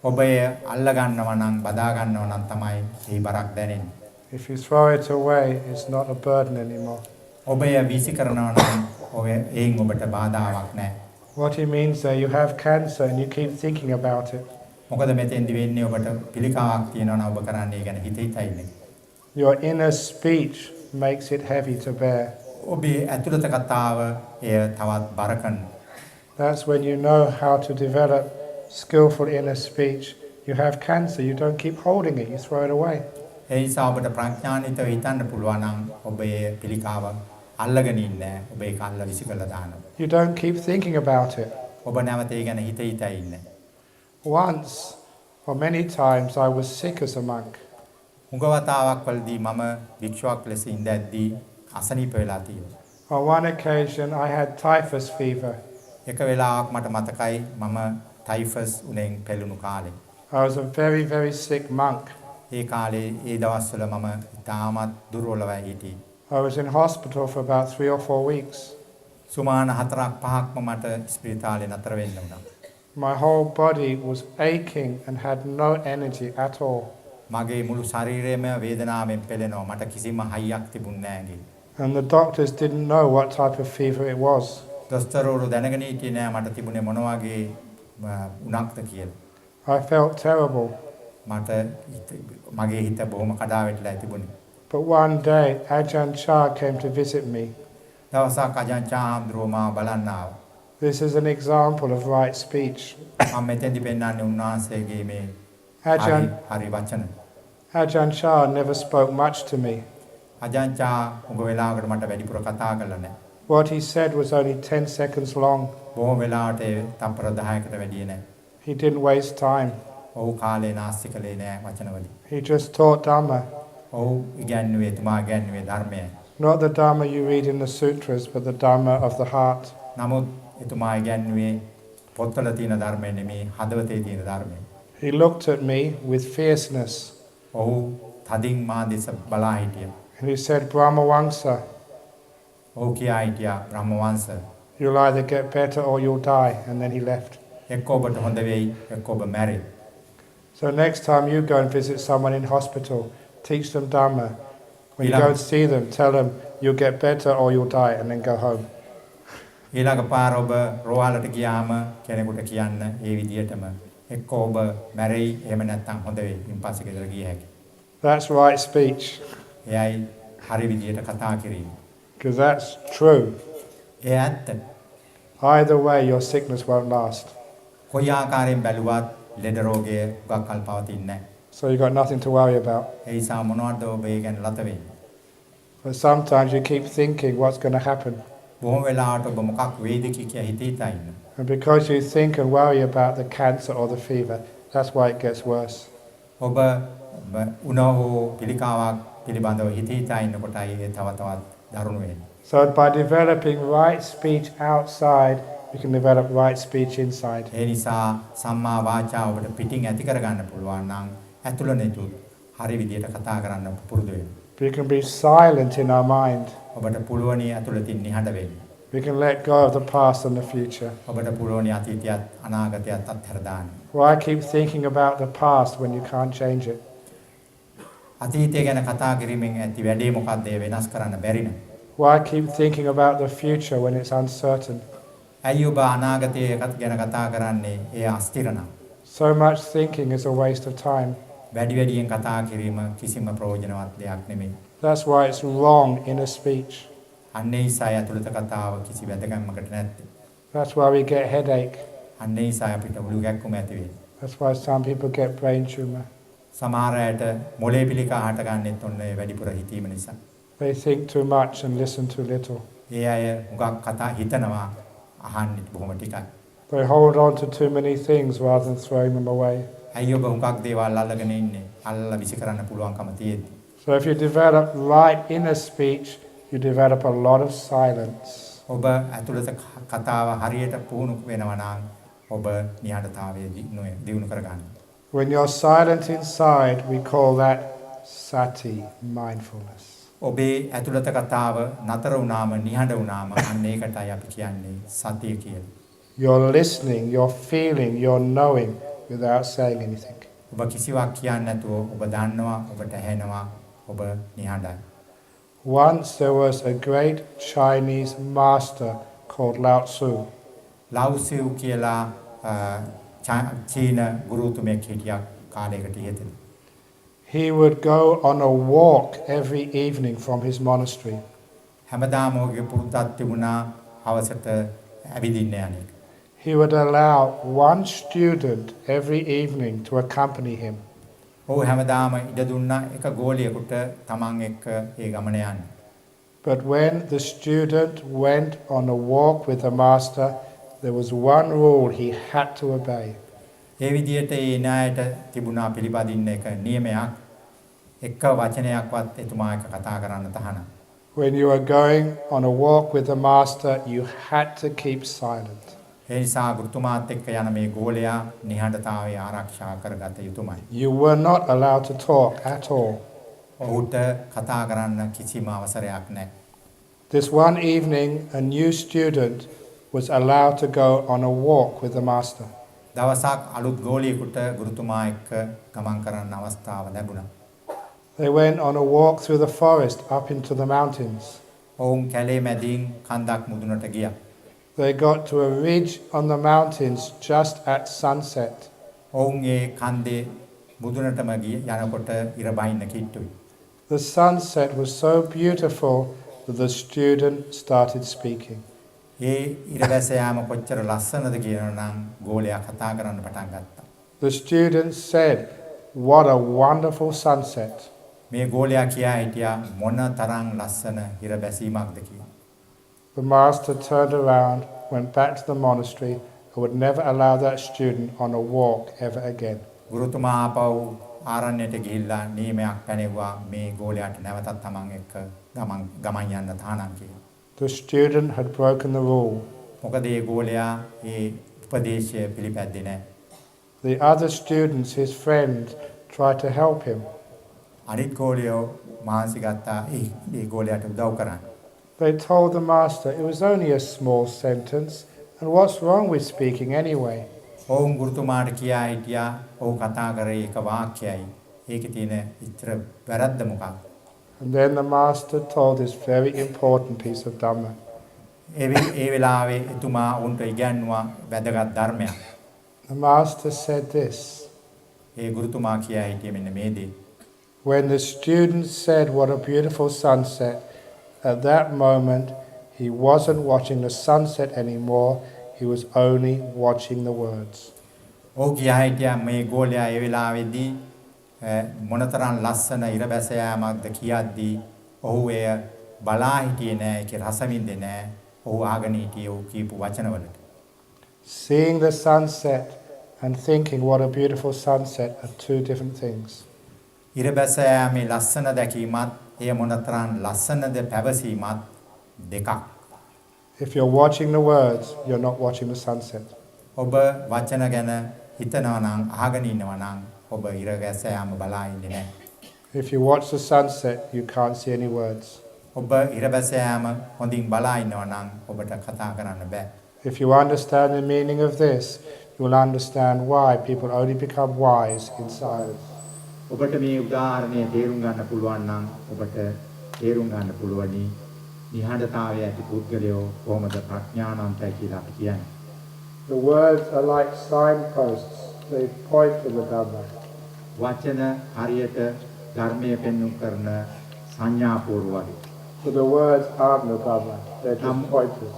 ඔබ ඒ අල්ල ගන්නවා නම් බදා ගන්නවා නම් තමයි ඒ බරක් දැනෙන්නේ. If you throw it away, it's not a burden anymore. ඔබ ඒ විසි කරනවා නම් ඔය ඒන් ඔබට බාධාවක් නැහැ. What he means there, you have cancer and you keep thinking about it. මොකද මෙතෙන්දි වෙන්නේ ඔබට පිළිකාවක් තියෙනවා නම් ඔබ කරන්නේ ගැන හිත හිතා ඉන්නේ. Your inner speech makes it heavy to bear. ඔබේ ඇතුළත කතාව එය තවත් බර කරනවා. That's when you know how to develop skillful inner speech. You have cancer, you don't keep holding it, you throw it away. ඒ නිසා ඔබට ප්‍රඥාන්විතව හිතන්න පුළුවන් නම් ඔබේ පිළිකාව අල්ලගෙන ඉන්නේ ඔබ ඒක අල්ල විසිකලා දානවා. You don't keep thinking about it. ඔබ නැවත ඒ ගැන හිත හිතා ඉන්නේ. Once, or many times, I was sick as a monk. උගවතාවක් වලදී මම වික්ෂුවක් ලෙස ඉඳද්දී අසනීප වෙලා තියෙනවා. On one occasion, I had typhus fever. එක වෙලාවක් මට මතකයි මම ටයිෆස් උණෙන් පෙළුණු කාලේ. I was a very, very sick monk. ඒ කාලේ ඒ දවස්වල මම තාමත් දුර්වලව හිටියේ. I was in hospital for about 3 or 4 weeks. සුමාන 4-5ක්ම මට ස්පිරිතාලේ නතර වෙන්න වුණා. My whole body was aching and had no energy at all. මගේ මුළු ශරීරයම වේදනාවෙන් පෙළෙනවා. මට කිසිම හයියක් තිබුණේ නැහැ. And the doctors didn't know what type of fever it was. දොස්තරවරු දැනගෙන හිටියේ නෑ මට තිබුණේ මොන වගේ උණක්ද කියලා. I felt terrible. මට මගේ හිත බොහොම කඩා වැටිලා තිබුණේ. But one day, Ajahn came to visit me. දවසක් අජාන් හාමුදුරුවෝ මාව බලන්න ආවා. This is an example of right speech. මම මෙතෙන්දි පෙන්නන්නේ උන්වහන්සේගේ මේ හරි වචන. Ajahn never spoke much to me. අජාන් උග වෙලාවකට මට වැඩිපුර කතා කළා නෑ. What he said was only 10 seconds long. බොහොම වෙලාවට තප්පර 10කට වැඩිය නෑ. He didn't waste time. ඔව් කාලේ නාස්ති කළේ නෑ වචනවලින්. He just taught Dharma. ඔව් ඉගැන්වුවේ තුමා ඉගැන්වුවේ ධර්මය. Not the Dharma you read in the sutras, but the Dharma of the heart. නමුත් එතුමා ඉගැන්වුවේ පොත්වල තියෙන ධර්මය නෙමේ හදවතේ තියෙන ධර්මය. He looked at me with fierceness. ඔව් තදින් මා දෙස බලා හිටියා. And he said, brahmavamso. ඔව් කියා හිටියා බ්‍රහ්මවංශ. You'll either get better or you'll die. And then he left. එක්ක ඔබට හොඳ වෙයි එක්ක ඔබ මැරෙයි. So next time you go and visit someone in hospital, teach them Dharma. When you go and see them, tell them you'll get better or you'll die, and then go home. ඊළඟ පාර ඔබ රෝහලට ගියාම කෙනෙකුට කියන්න ඒ විදියටම එක්ක ඔබ මැරෙයි එහෙම නැත්නම් හොඳ වෙයි. ඉන්පස්සේ ගෙදර ගිය හැකියි. That's right speech. එයයි හරි විදියට කතා කිරීම. Because that's true. ඒ ඇත්ත. Either way, your sickness won't last. කොයි ආකාරයෙන් බැලුවත් ලෙඩ රෝගය උගක් කල් පවතින්නේ නැහැ. So you've got nothing to worry about. ඒ නිසා මොනවද ඔබ ඒ ගැන ලත වෙන්නේ? But sometimes you keep thinking what's going to happen. බොහොම වෙලාවට ඔබ මොකක් වෙයිද කිය හිතේ ඉන්න. And because you think and worry about the cancer or the fever, that's why it gets worse. ඔබ උනහෝ පිළිකාවක් පිළිබඳව හිතේ ඉන්නකොටයි ඒ තව තවත් දරුණු වෙන්නේ. So by developing right speech outside, you can develop right speech inside. ඒ නිසා සම්මා වාචා ඔබට පිටින් ඇති කරගන්න පුළුවන් නම් ඇතුළතේ හරි විදියට කතා කරන්න පුරුදු වෙන්න. We can be silent in our mind. ඔබට පුළුවනි ඇතුළතින් නිහඬ වෙන්න. We can let go of the past and the future. ඔබට පුළුවනි අතීතයත් අනාගතයත් අත්හැර දාන්න. Why keep thinking about the past when you can't change it? අතීතය ගැන කතා කිරීමෙන් ඇති වැඩේ මොකක්ද ඒ වෙනස් කරන්න බැරි නේද? Why keep thinking about the future when it's uncertain? ඇයි ඔබ අනාගතය ගැන කතා කරන්නේ ඒ අස්තිර නම්? So much thinking is a waste of time. වැඩියෙන් කතා කිරීම කිසිම ප්‍රයෝජනවත් දෙයක් නෙමෙයි. That's why it's wrong in a speech. අන්නේ ඉසය ඇතුළත කතාව කිසි වැදගත්මකට නැත්තේ. That's why we get headache. අන්නේ ඉසය අපිට මුළු ගැක්කුම ඇති වෙන්නේ. That's why some people get brain tumor. සමහර අයට මොලේ පිළිකා හට ගන්නෙත් ඔන්න ඒ වැඩිපුර හිතීම නිසා. They think too much and listen too little. ඒ අය මුගක් කතා හිතනවා අහන්නේ බොහොම ටිකයි. They hold on to too many things rather than throwing them away. ඇයි ඔබ මුගක් දේවල් අල්ලගෙන ඉන්නේ? අල්ලලා විසි කරන්න පුළුවන්කම තියෙද්දි. So if you develop right inner speech, you develop a lot of silence. ඔබ ඇතුළත කතාව හරියට පුහුණු වෙනවා නම් ඔබ නිහඬතාවයේ දියුණු කරගන්න. When you're silent inside, we call that sati, mindfulness. ඔබේ ඇතුළත කතාව නතර වුණාම නිහඬ වුණාම අන්න ඒකටයි අපි කියන්නේ සතිය කියලා. You're listening, you're feeling, you're knowing without saying anything. ඔබ කිසිවක් කියන්නේ නැතුව ඔබ දන්නවා ඔබට ඇහෙනවා ඔබ නිහඬයි. Once there was a great Chinese master called Lao Tzu. Lao Tzu කියලා චීන ගුරුතුමෙක් හිටියා කාලයකට ඉහතදී. He would go on a walk every evening from his monastery. හැමදාම ඔහුගේ පුරුද්දක් තිබුණා හවසට ඇවිදින්න යන්නේ. He would allow one student every evening to accompany him. ඔහු හැමදාම ඉඩ දුන්නා එක ගෝලියෙකුට තමන් එක්ක ඒ ගමන යන්න. But when the student went on a walk with the master, there was one rule he had to obey. ඒ විදිහට ඒ ණයට තිබුණා පිළිපදින්න එක නියමයක්. එක වචනයක්වත් එතුමා එක කතා කරන්න තහනම්. When you are going on a walk with the master, you had to keep silent. ඒ නිසා ගුරුතුමාත් එක්ක යන මේ ගෝලයා නිහඬතාවය ආරක්ෂා කරගත යුතුමයි. You were not allowed to talk at all. ඔහුට කතා කරන්න කිසිම අවසරයක් නැහැ. This one evening, a new student was allowed to go on a walk with the master. දවසක් අලුත් ගෝලියෙකුට ගුරුතුමා එක්ක ගමන් කරන්න අවස්ථාව ලැබුණා. They went on a walk through the forest up into the mountains. ඔවුන් කැලේ මැදින් කන්දක් මුදුනට ගියා. They got to a ridge on the mountains just at sunset. ඔවුන් ඒ කන්දේ මුදුනටම ගිය යනකොට ඉර බහින්න කිට්ටුයි. The sunset was so beautiful that the student started speaking. ඒ ඉරවැස යාම කොච්චර ලස්සනද කියනනම් ගෝලයා කතා කරන්න පටන් ගත්තා. The student said, "What a wonderful sunset." මේ ගෝලයා කියා හිටියා මොන තරම් ලස්සන ඉරබැසීමක්ද කියලා. The master turned around, went back to the monastery, and would never allow that student on a walk ever again. ගුරුතුමා ආපහු ආරණ්‍යයට ගිහිල්ලා නියමයක් පැනෙවුවා මේ ගෝලයාට නැවතත් තමන් එක්ක ගමන් යන්න තහනම් කියලා. The student had broken the rule. මොකද ඒ ගෝලයා ඒ උපදේශය පිළිපැද්දේ නැහැ. The other students, his friends, tried to help him. අනිත් ගෝලයෝ මානසික ගත්තා ඒ ගෝලයාට උදව් කරන්න. They told the master it was only a small sentence, and what's wrong with speaking anyway? ඔවුන් ගුරුතුමාට කියා හිටියා ඔහු කතා කරේ එක වාක්‍යයයි. ඒකේ තියෙන ඉතර වැරද්ද මොකක්ද? And then the master told this very important piece of darma. ඒ වෙලාවේ එතුමා උන්ට ඉගැන්වුවා වැදගත් ධර්මයක්. The master said this. ඒ ගුරුතුමා කියා හිටියේ මෙන්න මේ දේ. When the student said what a beautiful sunset, at that moment he wasn't watching the sunset anymore, he was only watching the words. ඔහු කියා හිටියා මේ ගෝලයා ඒ වෙලාවේදී මොනතරම් ලස්සන ඉරබැස යාමක්ද කියද්දී ඔහු එය බලා හිටියේ නෑ ඒකේ රස විඳින්නේ නෑ ඔහු ආගෙන හිටියේ ඔහු කියපු වචනවලට. Seeing the sunset and thinking what a beautiful sunset are two different things. ඉරබැස යාමේ ලස්සන දැකීමත් එය මොනතරම් ලස්සනද පැවසීමත් දෙකක්. If you're watching the words, you're not watching the sunset. ඔබ වචන ගැන හිතනවා නම් අහගෙන ඉන්නවා නම් ඔබ ඉරබැස යාම බලා ඉන්නේ නැහැ. If you watch the sunset, you can't see any words. ඔබ ඉරබැස යාම හොඳින් බලා ඉන්නවා නම් ඔබට කතා කරන්න බෑ. If you understand the meaning of this, you will understand why people only become wise in silence. ඔබට මේ උදාහරණය තේරුම් ගන්න පුළුවන් නම් ඔබට තේරුම් ගන්න පුළුවනි නිහඬතාවය ඇති පුද්ගලයෝ කොහොමද ප්‍රඥානන්තයි කියලා අපි කියන්නේ. The words are like signposts. They point to the Dharma. වචන හරියට ධර්මයේ පෙන්වු කරන සංඥා පෝරු වගේ. So the words aren't the Dharma. They're just pointers.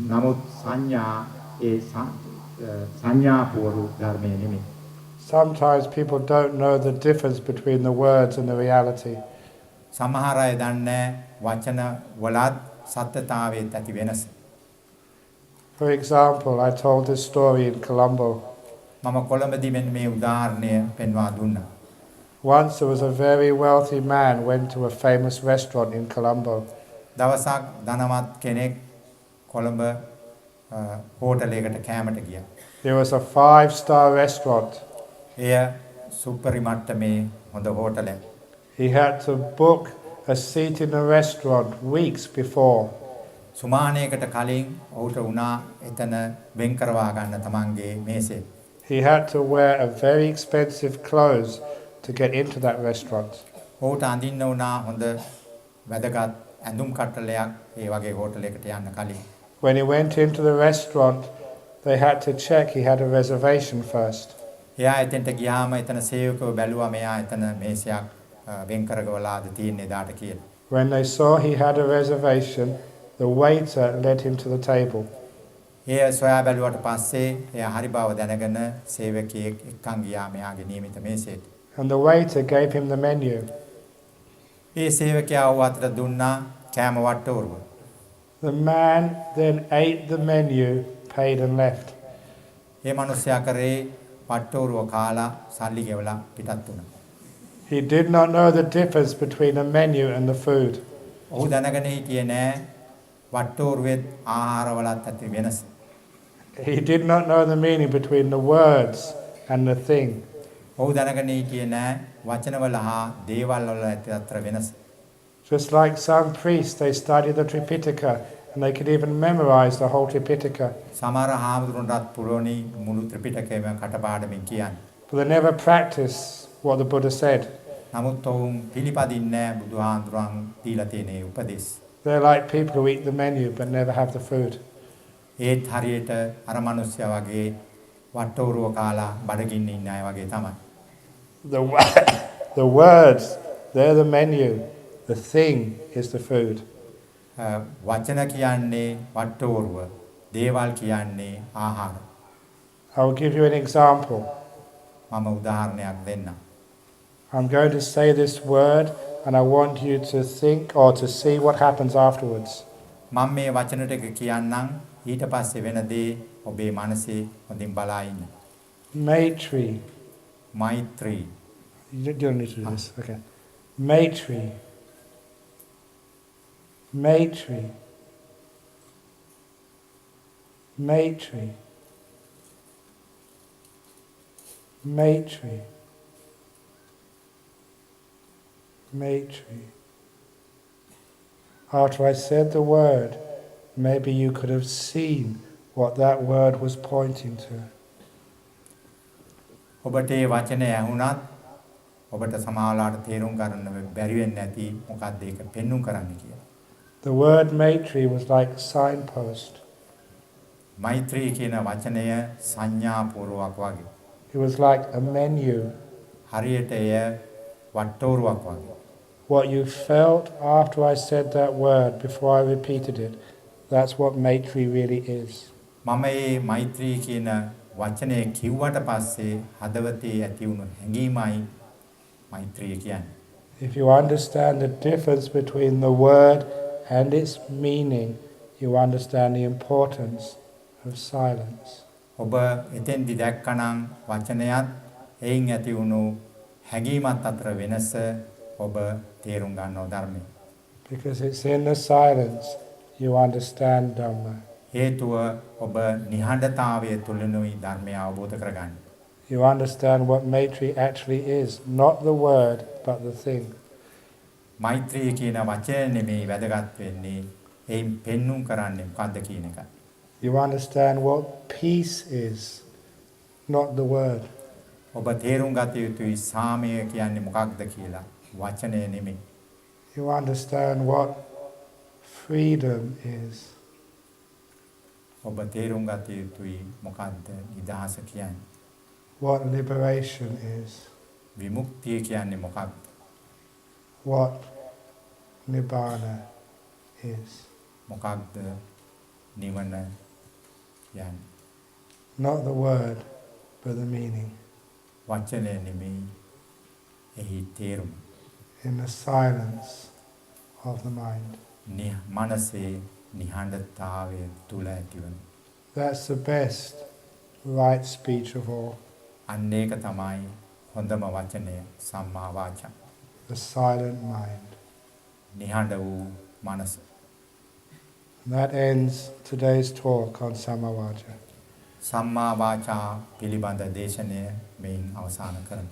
නමුත් සංඥා ඒ සංඥා පෝරු ධර්මයේ නෙමෙයි. Sometimes people don't know the difference between the words and the reality. සමහර අය දන්නේ වචන වලත් සත්‍යතාවයේ ඇති වෙනස. For example, I told this story in Colombo. මම කොළඹදී මෙන්න මේ උදාහරණය පෙන්වා දුන්නා. Once there was a very wealthy man went to a famous restaurant in Colombo. දවසක් ධනවත් කෙනෙක් කොළඹ හෝටලයකට කෑමට ගියා. It was a 5-star restaurant. එය සුපරි මට්ටමේ හොඳ හෝටලයක්. He had to book a seat in the restaurant weeks before. සුමානයකට කලින් ඔහුට වුණා එතන වෙන් කරවා ගන්න තමන්ගේ මේසෙ. He had to wear a very expensive clothes to get into that restaurant. ඔහුට අඳින්න වුණා හොඳ වැදගත් ඇඳුම් කට්ටලයක් ඒ වගේ හෝටලයකට යන්න කලින්. When he went into the restaurant, they had to check he had a reservation first. එයා එතෙන්ට ගියාම එතන සේවකව බැලුවා මෙයා එතන මේසයක් වෙන් කරගවලාද තියෙන්නේ දාට කියලා. When they saw he had a reservation, the waiter led him to the table. එයා සොයා බැලුවට පස්සේ එයා හරි බව දැනගෙන සේවකයෙක් එක්කන් ගියා මෙයාගේ නියමිත මේසෙට. And the waiter gave him the menu. ඒ සේවකයා වූ අතට දුන්නා කෑම වට්ටෝරුව. The man then ate the menu, paid and left. ඒ මිනිසයා කරේ වට්ටෝරුව කාලා සල්ලි ගෙවලා පිටත් වුණා. He did not know the difference between a menu and the food. ඔහු දැනගෙන හිටියේ නෑ වට්ටෝරුවෙත් ආහාරවලත් ඇති වෙනස. He did not know the meaning between the words and the thing. ඔහු දැනගෙන හිටියේ නෑ වචනවල හා දේවල් වල ඇති අතර වෙනස. Just like some priests, they study the Tripitaka and they could even memorize the whole Tripitaka. සමහර හාමුදුරුවන්ටත් පුරෝණි මුළු ත්‍රිපිටකයම කටපාඩමින් කියන්නේ. But they never practice what the Buddha said. නමුත් ඔවුන් පිළිපදින්නේ නෑ බුදුහාඳුරන් දීලා තියෙන ඒ උපදෙස්. They're like people who eat the menu but never have the food. ඒත් හරියට අර මිනිස්සයා වගේ වට්ටෝරුව කාලා බඩගින්න ඉන්න අය වගේ තමයි. The words, they're the menu. The thing is the food. වචන කියන්නේ වට්ටෝරුව, දේවල් කියන්නේ ආහාර. I will give you an example. මම උදාහරණයක් දෙන්නම්. I'm going to say this word and I want you to think or to see what happens afterwards. මම මේ වචන ටික කියන්නම් ඊට පස්සේ වෙන දේ ඔබේ මනසේ හොඳින් බලා ඉන්න. Maitri. මෛත්‍රී. You don't need to do this. Okay. Maitri. Maitri. Maitri. Maitri. Maitri. After I said the word, maybe you could have seen what that word was pointing to. ඔබට ඒ වචනේ ඇහුණත් ඔබට සමාලාට තේරුම් ගන්න බැරි වෙන්නේ නැති මොකක්ද ඒක පෙන්눔 කරන්න කියලා. The word Maitri was like signpost. මෛත්‍රී කියන වචනය සංඥා පූර්වක වගේ. It was like a menu. හරියට එය වට්ටෝරුවක් වගේ. What you felt after I said that word, before I repeated it, that's what Maitri really is. මම මේ මෛත්‍රී කියන වචනේ කිව්වට පස්සේ හදවතේ ඇති වුණු හැඟීමයි මෛත්‍රිය කියන්නේ. If you understand the difference between the word and its meaning, you understand the importance of silence. ඔබ එතෙන්දි දැක්කනම් වචනයත් එයින් ඇති වුණු හැඟීමත් අතර වෙනස ඔබ තේරුම් ගන්නවා ධර්මයේ. Because it's in the silence you understand Dhamma. හේතුව ඔබ නිහඬතාවය තුලිනුයි ධර්මය අවබෝධ කරගන්නේ. You understand what Maitri actually is, not the word, but the thing. මෛත්‍රී කියන වචනේ නෙමෙයි වැදගත් වෙන්නේ එයින් පෙන්눔 කරන්නේ මොකද්ද කියන එක. You understand what peace is, not the word. ඔබ තේරුම් ගත යුතුයි සාමය කියන්නේ මොකක්ද කියලා වචනේ නෙමෙයි. You understand what freedom is. ඔබ තේරුම් ගත යුතුයි මොකක්ද නිදහස කියන්නේ. What liberation is. විමුක්තිය කියන්නේ මොකක්ද? What nibbana is. මොකක්ද නිවන කියන්නේ? Not the word, but the meaning. වචනේ නෙමෙයි එහි තේරුම. In the silence of the mind. මනසේ නිහඬතාවය තුල ඇතිවන. That's the best right speech of all. අන්න ඒක තමයි හොඳම වචනය සම්මා වාචා. The silent mind. නිහඬ වූ මනස. That ends today's talk on samma. සම්මා වාචා පිළිබඳ දේශනය මෙයින් අවසන් කරමු.